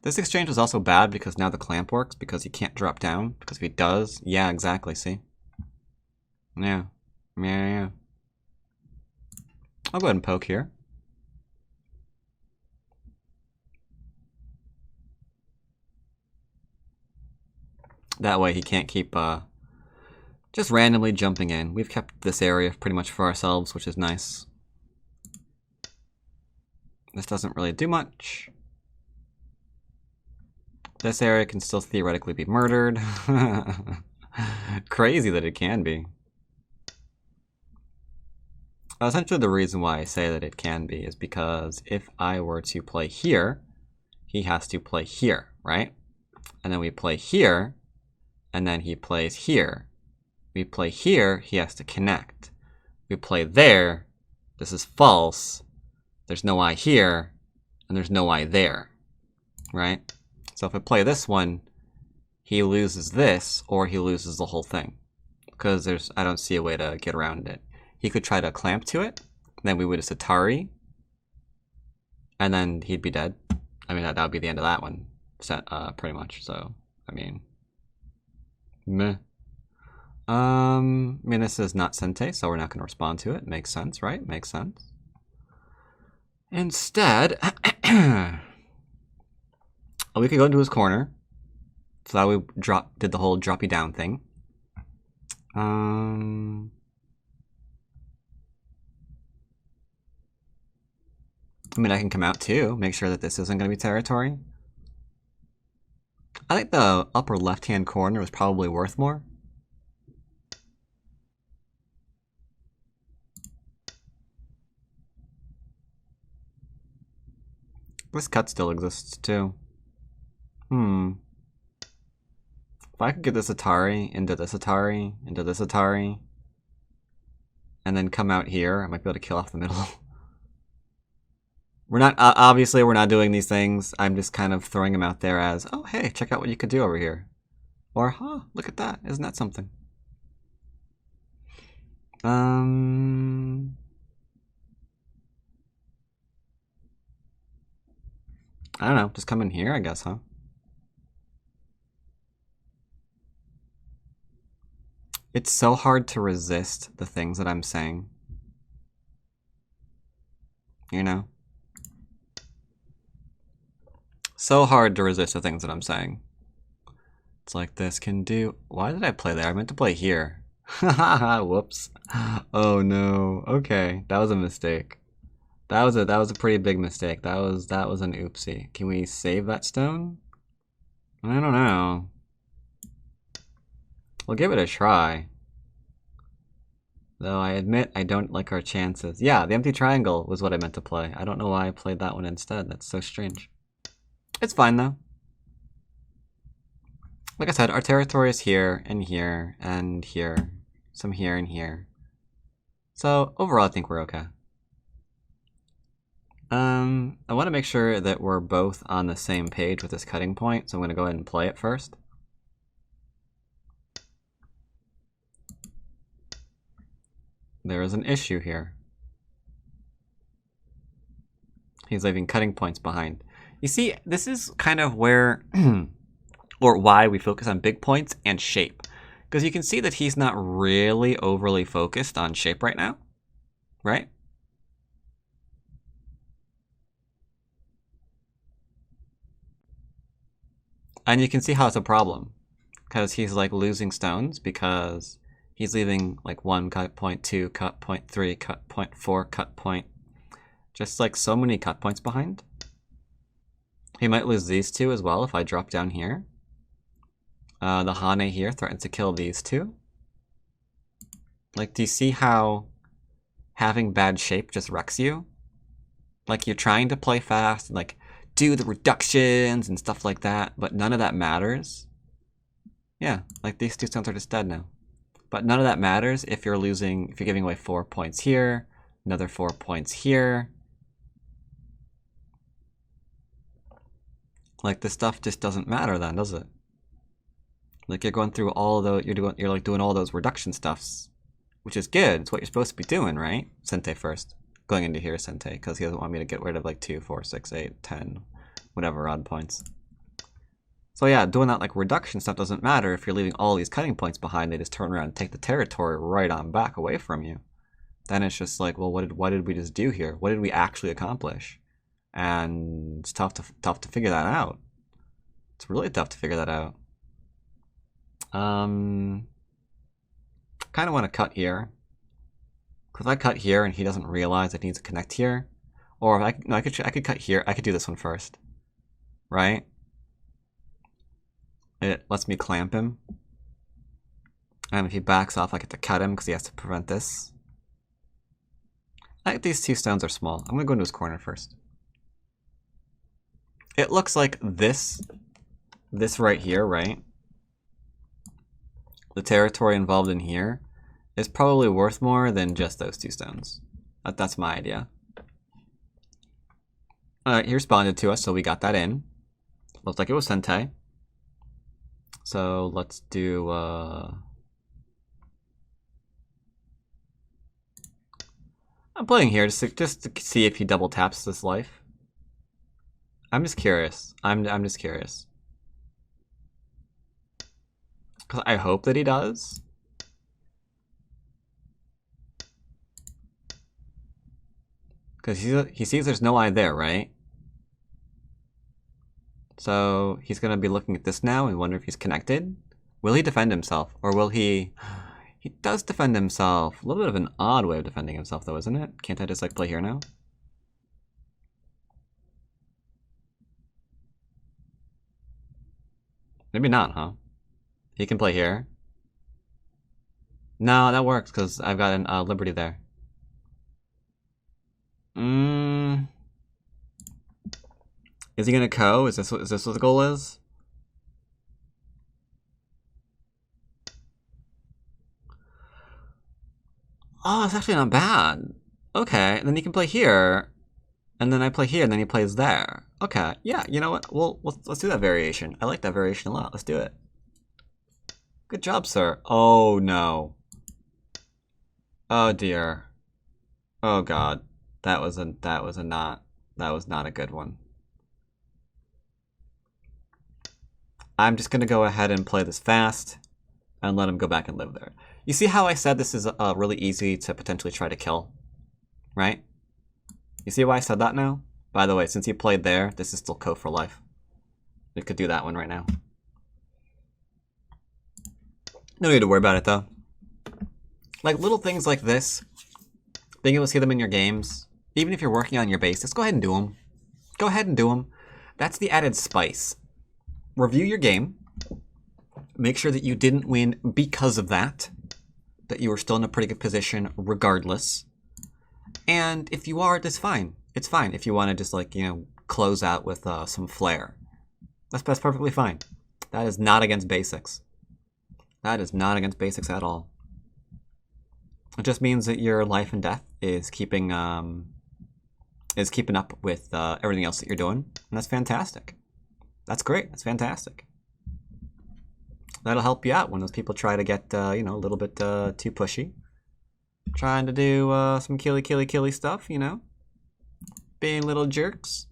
This exchange was also bad because now the clamp works, because he can't drop down. Because if he does, yeah, exactly, see? Yeah. I'll go ahead and poke here. That way he can't keep just randomly jumping in. We've kept this area pretty much for ourselves, which is nice. This doesn't really do much. This area can still theoretically be murdered. Crazy that it can be. Essentially the reason why I say that it can be is because if I were to play here, he has to play here, right? And then we play here, and then he plays here. We play here, he has to connect. We play there, this is false. There's no I here, and there's no I there, right? So if I play this one, he loses this, or he loses the whole thing. Because I don't see a way to get around it. He could try to clamp to it, then we would just Atari, and then he'd be dead. I mean, that would be the end of that one, pretty much. So, I mean, meh. I mean, this is not Sente, so we're not going to respond to it. Makes sense, right? Makes sense. Instead, we could go into his corner. So that we did the whole drop you down thing. I mean, I can come out too, make sure that this isn't going to be territory. I think the upper left-hand corner was probably worth more. This cut still exists too. If I could get this Atari into this Atari, into this Atari, and then come out here, I might be able to kill off the middle. We're not, obviously we're not doing these things. I'm just kind of throwing them out there as, oh hey, check out what you could do over here. Or, huh, look at that, isn't that something? I don't know, just come in here, I guess, huh? It's so hard to resist the things that I'm saying. You know? So hard to resist the things that I'm saying. It's like this can do... Why did I play there? I meant to play here. Haha, whoops. Oh no. Okay, that was a mistake. That was a pretty big mistake. That was an oopsie. Can we save that stone? I don't know. We'll give it a try. Though I admit I don't like our chances. Yeah, the empty triangle was what I meant to play. I don't know why I played that one instead. That's so strange. It's fine though. Like I said, our territory is here and here and here. Some here and here. So overall I think we're okay. I want to make sure that we're both on the same page with this cutting point, so I'm going to go ahead and play it first. There is an issue here. He's leaving cutting points behind. You see, this is kind of where, or why we focus on big points and shape. Because you can see that he's not really overly focused on shape right now, right? And you can see how it's a problem. Because he's like losing stones because he's leaving like 1 cut point, 2 cut point, 3 cut point, 4 cut point. Just like so many cut points behind. He might lose these two as well if I drop down here. The Hane here threatens to kill these two. Like, do you see how having bad shape just wrecks you? Like, you're trying to play fast and like do the reductions and stuff like that, but none of that matters. Yeah, like these two stones are just dead now. But none of that matters if you're giving away 4 points here, another 4 points here. Like, this stuff just doesn't matter then, does it? Like, you're going through all those, you're like doing all those reduction stuffs, which is good. It's what you're supposed to be doing, right? Sente first. Going into here, Sente, because he doesn't want me to get rid of like 2, 4, 6, 8, 10, whatever odd points. So yeah, doing that like reduction stuff doesn't matter if you're leaving all these cutting points behind. They just turn around and take the territory right on back away from you. Then it's just like, well, what did we just do here? What did we actually accomplish? And it's tough to figure that out. It's really tough to figure that out. Kind of want to cut here. Because if I cut here and he doesn't realize that he needs to connect here, or if I could cut here. I could do this one first, right? It lets me clamp him, and if he backs off, I get to cut him because he has to prevent this. I think these two stones are small. I'm gonna go into his corner first. It looks like this right here, right? The territory involved in here is probably worth more than just those 2 stones. That's my idea. Alright, he responded to us, so we got that in. Looks like it was Sente. So let's do... I'm playing here just to see if he double taps this life. I'm just curious. I'm just curious. 'Cause I hope that he does. Because he sees there's no eye there, right? So he's going to be looking at this now and wonder if he's connected. Will he defend himself? Or will he... He does defend himself. A little bit of an odd way of defending himself, though, isn't it? Can't I just, like, play here now? Maybe not, huh? He can play here. No, that works, because I've got an Liberty there. Is he gonna co? Is this what the goal is? Oh, it's actually not bad. Okay, and then he can play here, and then I play here, and then he plays there. Okay, yeah, you know what? Well, let's do that variation. I like that variation a lot. Let's do it. Good job, sir. Oh no. Oh dear. Oh god. That was not a good one. I'm just gonna go ahead and play this fast and let him go back and live there. You see how I said this is really easy to potentially try to kill, right? You see why I said that now? By the way, since he played there, this is still co for life. We could do that one right now. No need to worry about it though. Like little things like this, being able to see them in your games, even if you're working on your base, just go ahead and do them. Go ahead and do them. That's the added spice. Review your game. Make sure that you didn't win because of that. That you were still in a pretty good position regardless. And if you are, that's fine. It's fine. If you want to just like, you know, close out with some flair. That's perfectly fine. That is not against basics. That is not against basics at all. It just means that your life and death is keeping up with everything else that you're doing. And that's fantastic. That's great. That's fantastic. That'll help you out when those people try to get, you know, a little bit too pushy. Trying to do some killy stuff, you know. Being little jerks.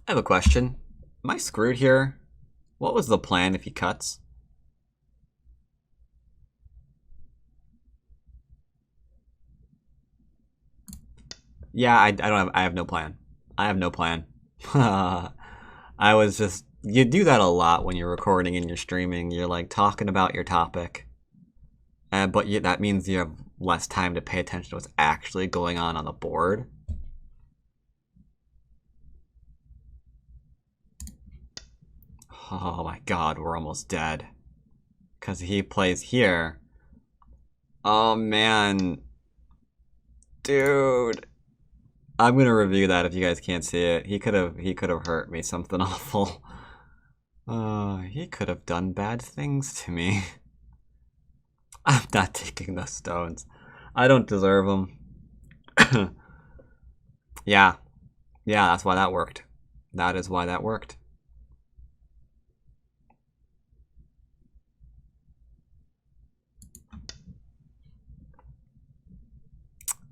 I have a question. Am I screwed here? What was the plan if he cuts? Yeah, I have no plan. I have no plan. I was just, you do that a lot when you're recording and you're streaming. You're like talking about your topic. But that means you have less time to pay attention to what's actually going on the board. Oh my god, we're almost dead. Because he plays here. Oh man. Dude. I'm gonna review that if you guys can't see it. He could have hurt me something awful. He could have done bad things to me. I'm not taking those stones. I don't deserve them. Yeah. Yeah, that's why that worked. That is why that worked.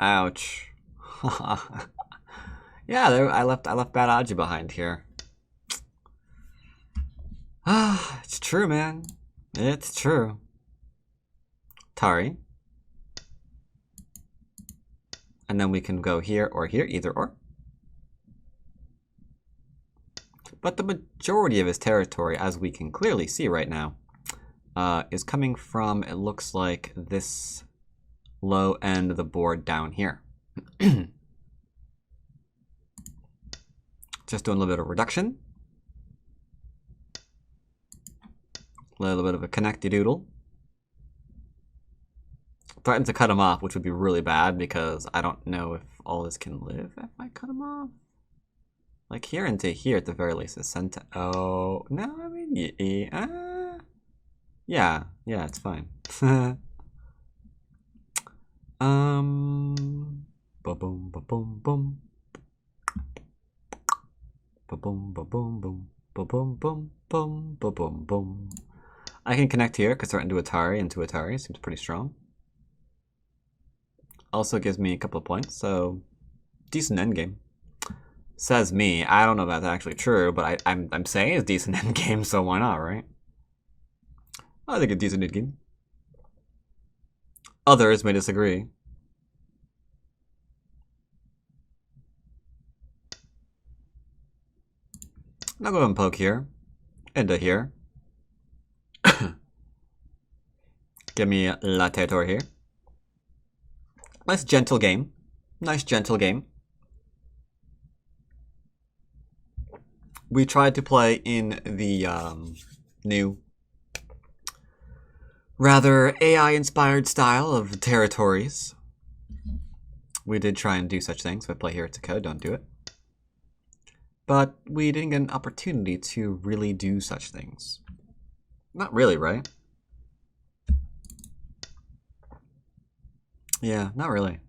Ouch. Yeah, I left bad Aji behind here. Ah, it's true, man. It's true. Tari. And then we can go here or here, either or. But the majority of his territory, as we can clearly see right now, is coming from, it looks like, this low end of the board down here. Just doing a little bit of reduction. A little bit of a connecty doodle. Threatened to cut him off, which would be really bad because I don't know if all this can live if I cut him off. Like here into here at the very least is sent to, oh, no, I mean, yeah, it's fine. Ba-boom, ba-boom, boom. Ba-boom, ba-boom, boom. Ba-boom, boom, boom, ba-boom, boom. I can connect here because threaten to Atari into Atari seems pretty strong. Also gives me a couple of points, so Decent endgame. Says me. I don't know if that's actually true, but I'm saying it's decent endgame, so why not, right? I think it's decent endgame. Others may disagree. I'll go and poke here. Into here. Give me La Territory here. Nice gentle game. Nice gentle game. We tried to play in the new, rather AI-inspired style of territories. We did try and do such things. If I play here, it's a code. Don't do it. But we didn't get an opportunity to really do such things. Not really, right? Yeah, not really.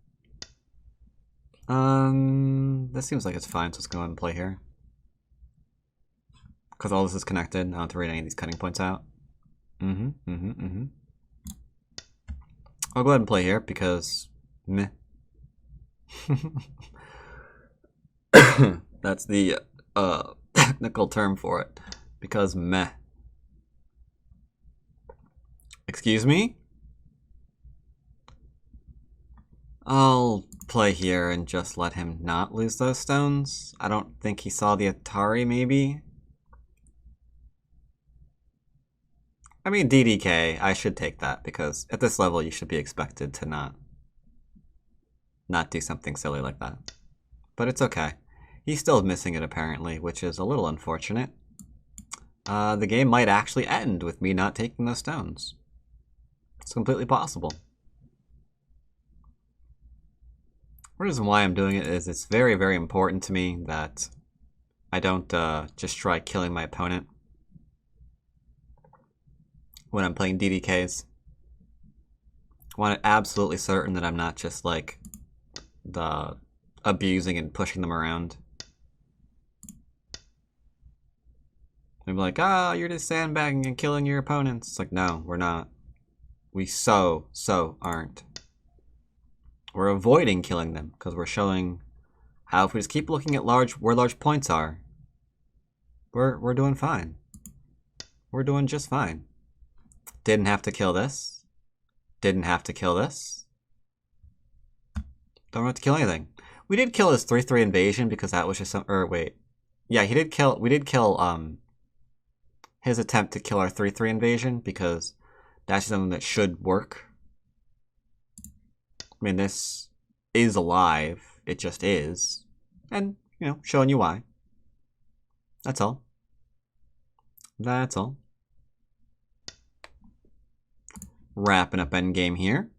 This seems like it's fine, so let's go ahead and play here. Because all this is connected, I don't have to read any of these cutting points out. I'll go ahead and play here because meh. That's the technical term for it. Because meh. Excuse me? I'll play here and just let him not lose those stones. I don't think he saw the Atari, maybe? I mean, DDK, I should take that, because at this level you should be expected to not do something silly like that. But it's okay. He's still missing it, apparently, which is a little unfortunate. The game might actually end with me not taking those stones. It's completely possible. The reason why I'm doing it is it's very, very important to me that I don't just try killing my opponent when I'm playing DDKs. I want it absolutely certain that I'm not just like the abusing and pushing them around. They'd be like, ah, you're just sandbagging and killing your opponents. It's like, no, we're not. We so aren't. We're avoiding killing them because we're showing how if we just keep looking at where large points are, we're doing fine. We're doing just fine. Didn't have to kill this. Didn't have to kill this. Don't have to kill anything. We did kill his 3/3 invasion because that was just some. Or wait, yeah, he did kill. We did kill his attempt to kill our 3/3 invasion because that's something that should work. I mean, this is alive. It just is. And, you know, showing you why. That's all. That's all. Wrapping up endgame here.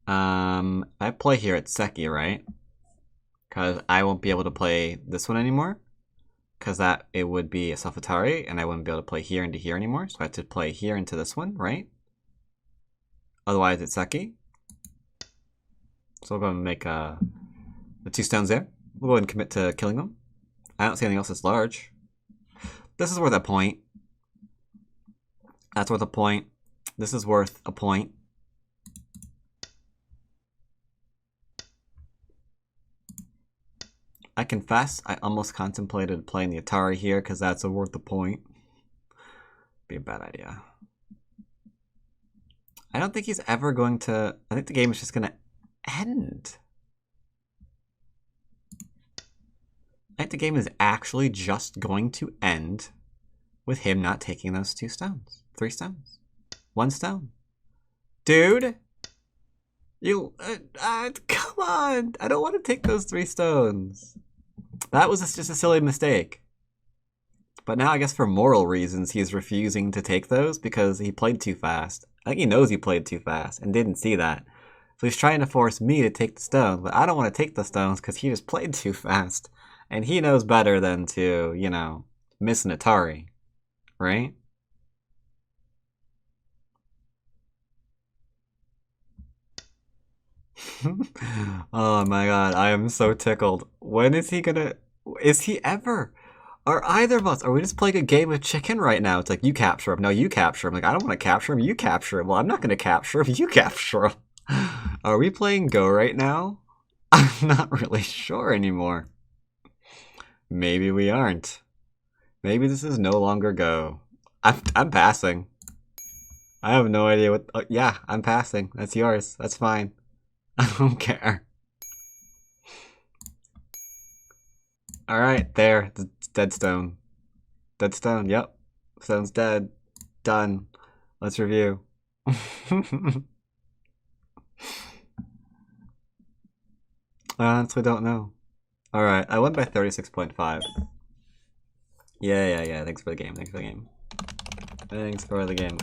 I play here at Seki, right? Because I won't be able to play this one anymore. Because it would be a Safatari, and I wouldn't be able to play here into here anymore. So I have to play here into this one, right? Otherwise, it's Seki. So we'll go and make the 2 stones there. We'll go ahead and commit to killing them. I don't see anything else that's large. This is worth a point. That's worth a point. This is worth a point. I confess, I almost contemplated playing the Atari here because that's worth a point. Be a bad idea. I don't think he's ever going to... I think the game is just going to end. I think the game is actually just going to end with him not taking those 2 stones. 3 stones. 1 stone. Dude! You... come on! I don't want to take those 3 stones. That was just a silly mistake. But now I guess for moral reasons he's refusing to take those because he played too fast. I think he knows he played too fast and didn't see that. So he's trying to force me to take the stones, but I don't want to take the stones because he just played too fast. And he knows better than to, you know, miss an Atari. Right? Oh my god, I am so tickled. When is he gonna... Is he ever... Are either of us... Are we just playing a game of chicken right now? It's like, you capture him. No, you capture him. Like, I don't want to capture him. You capture him. Well, I'm not going to capture him. You capture him. Are we playing Go right now? I'm not really sure anymore. Maybe we aren't. Maybe this is no longer Go. I'm passing. I have no idea what... yeah, I'm passing. That's yours. That's fine. I don't care. Alright, there. It's dead stone. Dead stone, yep. Stone's dead. Done. Let's review. Honestly, don't know. Alright, I won by 36.5. Yeah. Thanks for the game. Thanks for the game. Thanks for the game.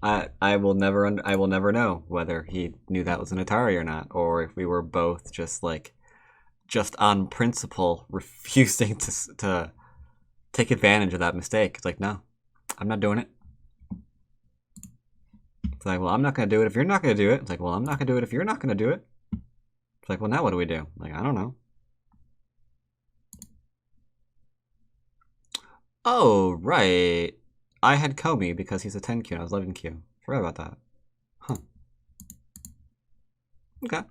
I will never know whether he knew that was an Atari or not, or if we were both just on principle refusing to take advantage of that mistake. It's like, no, I'm not doing it. It's like, well, I'm not gonna do it if you're not gonna do it. It's like, well, I'm not gonna do it if you're not gonna do it. It's like, well, now what do we do? Like, I don't know. Oh, right. I had Comey because he's a 10Q and I was 11Q. Forgot about that. Huh. Okay.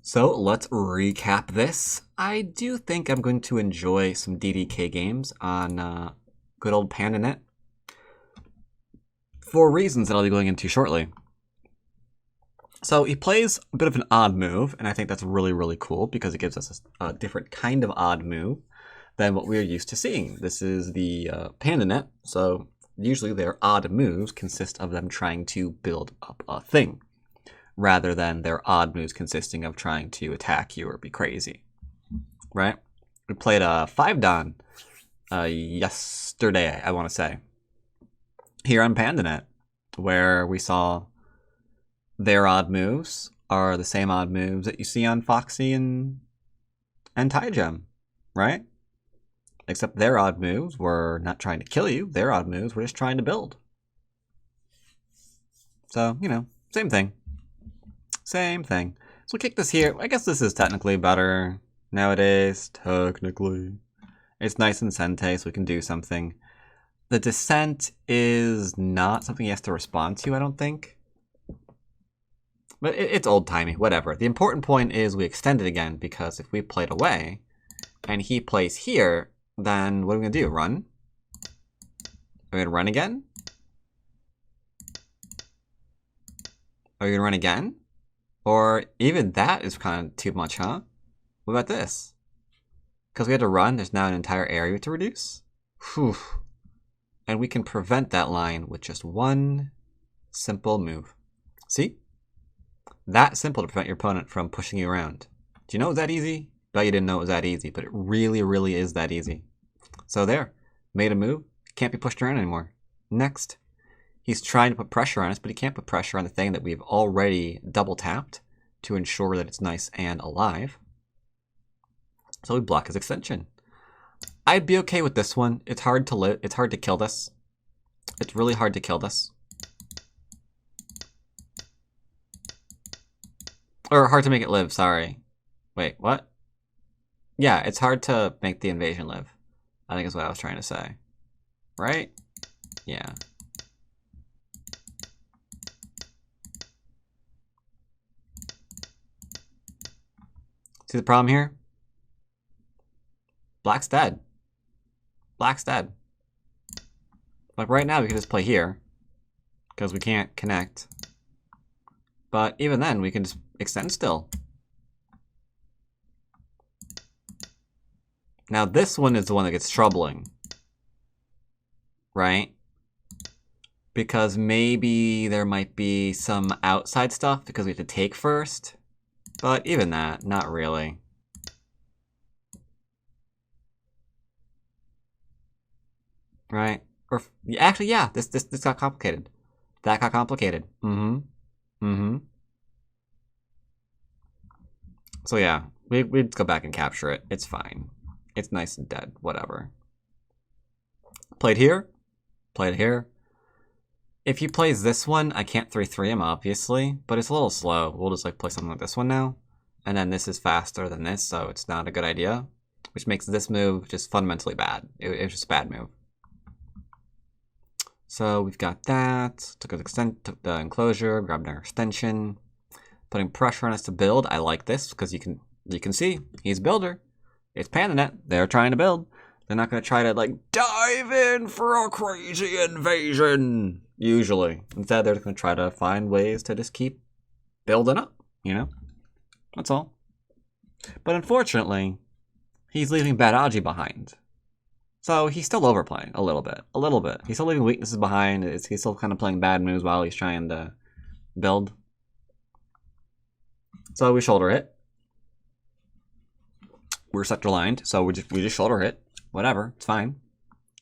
So let's recap this. I do think I'm going to enjoy some DDK games on good old PandaNet for reasons that I'll be going into shortly. So he plays a bit of an odd move, and I think that's really, really cool because it gives us a different kind of odd move than what we're used to seeing. This is the PandaNet, so usually their odd moves consist of them trying to build up a thing, rather than their odd moves consisting of trying to attack you or be crazy, right? We played a 5-Dan yesterday, I want to say, here on PandaNet, where we saw their odd moves are the same odd moves that you see on Foxy and Tygem, right? Except their odd moves were not trying to kill you. Their odd moves were just trying to build. So, you know, same thing. Same thing. So we'll kick this here. I guess this is technically better nowadays. Technically. It's nice and sente, so we can do something. The descent is not something he has to respond to, I don't think. But it's old-timey, whatever. The important point is we extend it again, because if we played away, and he plays here, then what are we going to do? Run? Are we going to run again? Are we going to run again? Or even that is kind of too much, huh? What about this? Because we had to run, there's now an entire area to reduce? Whew. And we can prevent that line with just one simple move. See? That simple to prevent your opponent from pushing you around. Do you know it was that easy? Bet you didn't know it was that easy, but it really, really is that easy. So there, made a move, can't be pushed around anymore. Next, he's trying to put pressure on us, but he can't put pressure on the thing that we've already double tapped to ensure that it's nice and alive. So we block his extension. I'd be okay with this one. It's hard to kill this. It's really hard to kill this. Or hard to make it live, sorry. Wait, what? Yeah, it's hard to make the invasion live, I think is what I was trying to say. Right? Yeah. See the problem here? Black's dead. Black's dead. Like right now we could just play here, because we can't connect. But even then, we can just extend still. Now this one is the one that gets troubling. Right? Because maybe there might be some outside stuff because we have to take first. But even that, not really. Right? Or actually, yeah, this got complicated. That got complicated. So yeah, we'd go back and capture it. It's fine. It's nice and dead. Whatever. Played here. Played here. If he plays this one, I can't 3-3 him, obviously, but it's a little slow. We'll just like play something like this one now. And then this is faster than this, so it's not a good idea. Which makes this move just fundamentally bad. It's just a bad move. So we've got that. Took the enclosure, grabbed our extension. putting pressure on us to build. I like this because you can see he's a builder. It's Pananet. They're trying to build. They're not going to try to like dive in for a crazy invasion. Usually, instead they're going to try to find ways to just keep building up. You know, that's all. But unfortunately, he's leaving Baduk behind. So he's still overplaying a little bit. A little bit. He's still leaving weaknesses behind. He's still kind of playing bad moves while he's trying to build. So we shoulder it. We're sector lined, so we just shoulder it. Whatever, it's fine.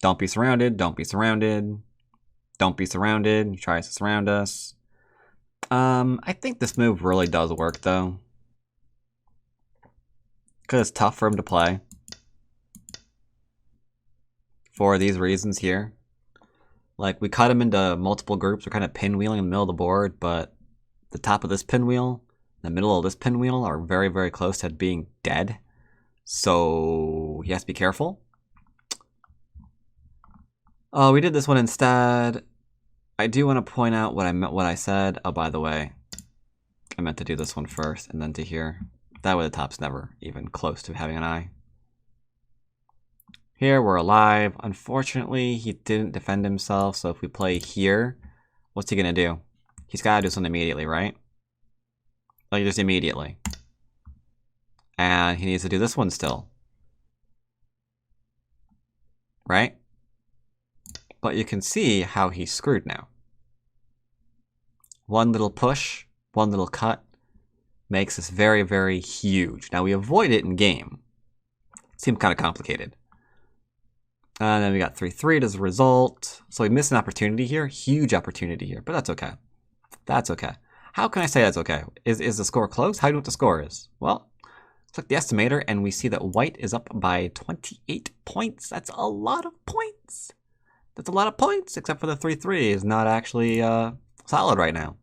Don't be surrounded. Don't be surrounded. Don't be surrounded. He tries to surround us. I think this move really does work though, because it's tough for him to play. For these reasons here. Like, we cut him into multiple groups. We're kind of pinwheeling in the middle of the board, but the top of this pinwheel, the middle of this pinwheel are very, very close to being dead. So he has to be careful. Oh, we did this one instead. I do want to point out what I said. Oh, by the way, I meant to do this one first and then to here. That way the top's never even close to having an eye. Here, we're alive. Unfortunately, he didn't defend himself, so if we play here, what's he gonna do? He's gotta do something immediately, right? Like, just immediately. And he needs to do this one still. Right? But you can see how he's screwed now. One little push, one little cut, makes this very, very huge. Now, we avoid it in game. Seems kind of complicated. And then we got 3-3 as a result. So we missed an opportunity here. Huge opportunity here. But that's okay. That's okay. How can I say that's okay? Is the score close? How do you know what the score is? Well, click the estimator and we see that white is up by 28 points. That's a lot of points. That's a lot of points, except for the 3-3 is not actually solid right now.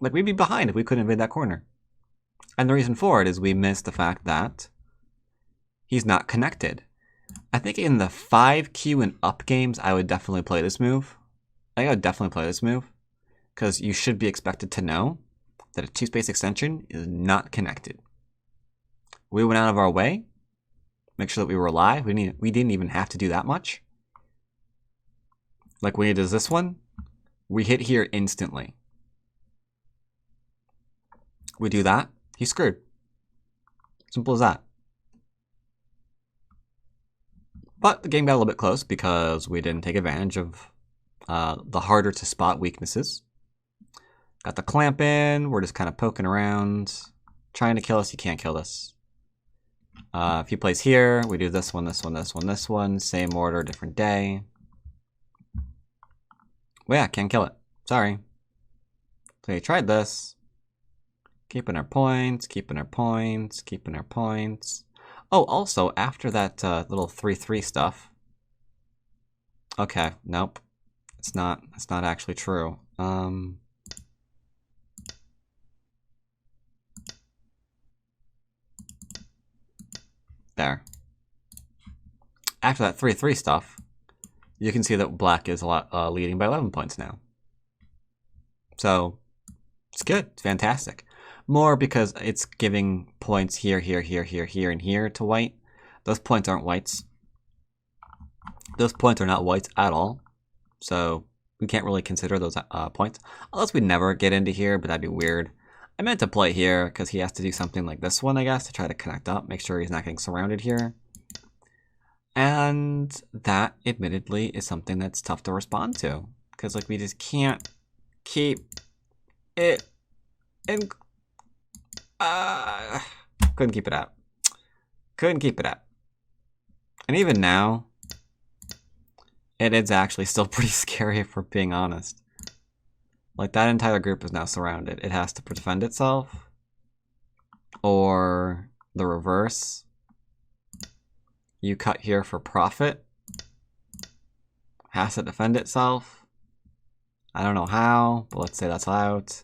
Like, we'd be behind if we couldn't invade that corner. And the reason for it is we missed the fact that he's not connected. I think in the 5Q and up games, I would definitely play this move. I think I would definitely play this move. Because you should be expected to know that a 2-space extension is not connected. We went out of our way. Make sure that we were alive. We didn't even have to do that much. Like when he does this one, we hit here instantly. We do that, he's screwed. Simple as that. But the game got a little bit close because we didn't take advantage of the harder to spot weaknesses. Got the clamp in, we're just kind of poking around. Trying to kill us, you can't kill us. If he plays here, we do this one, this one, this one, this one. Same order, different day. Well, yeah, can't kill it. Sorry. So he tried this. Keeping our points, keeping our points, keeping our points. Oh, also, after that little 3-3 stuff. Okay, nope. It's not actually true. There. After that 3-3 stuff, you can see that black is leading by 11 points now. So, it's good. It's fantastic. More because it's giving points here, here, here, here, here, and here to white. Those points aren't whites. Those points are not whites at all. So, we can't really consider those points. Unless we never get into here, but that'd be weird. I meant to play here because he has to do something like this one, I guess, to try to connect up, make sure he's not getting surrounded here. And that, admittedly, is something that's tough to respond to. Because, like, we just can't keep it in... couldn't keep it out. Couldn't keep it out. And even now, it is actually still pretty scary if we're being honest. Like, that entire group is now surrounded. It has to defend itself. Or the reverse. You cut here for profit. Has to defend itself. I don't know how, but let's say that's out.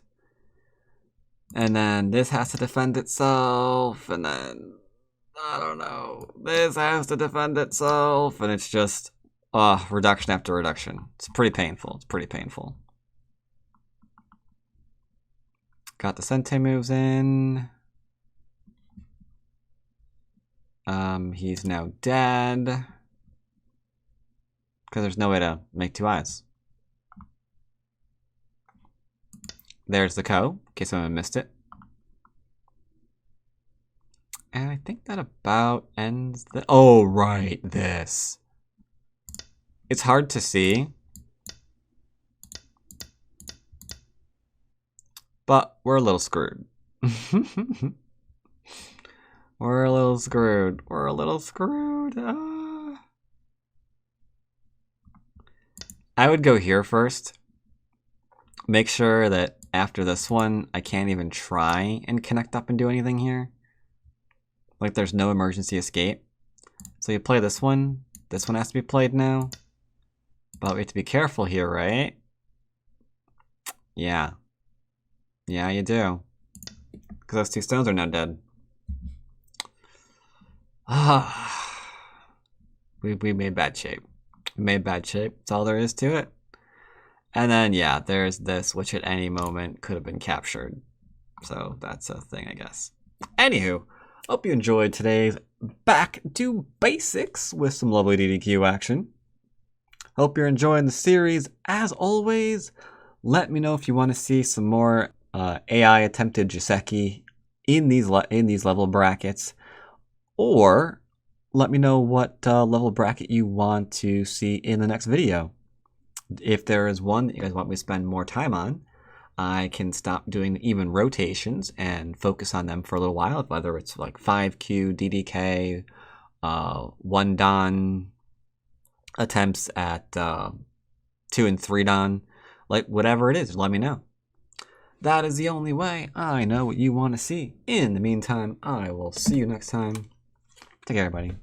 And then this has to defend itself. And then, I don't know. This has to defend itself. And it's just, reduction after reduction. It's pretty painful. It's pretty painful. Got the Sente moves in. He's now dead. Because there's no way to make 2 eyes. There's the Ko, in case someone missed it. And I think that about ends the... Oh, right, this. It's hard to see. But we're a little screwed. We're a little screwed. We're a little screwed. I would go here first. Make sure that after this one, I can't even try and connect up and do anything here. Like there's no emergency escape. So you play this one. This one has to be played now. But we have to be careful here, right? Yeah. Yeah, you do. Because those 2 stones are now dead. We made bad shape. We made bad shape. That's all there is to it. And then, yeah, there's this, which at any moment could have been captured. So that's a thing, I guess. Anywho, hope you enjoyed today's Back to Basics with some lovely DDQ action. Hope you're enjoying the series. As always, let me know if you want to see some more AI attempted Joseki in these level brackets, or let me know what level bracket you want to see in the next video. If there is one that you guys want me to spend more time on, I can stop doing even rotations and focus on them for a little while, whether it's like 5Q, DDK, 1 Dan attempts at 2 and 3 Dan, like whatever it is, let me know. That is the only way I know what you want to see. In the meantime, I will see you next time. Take care, everybody.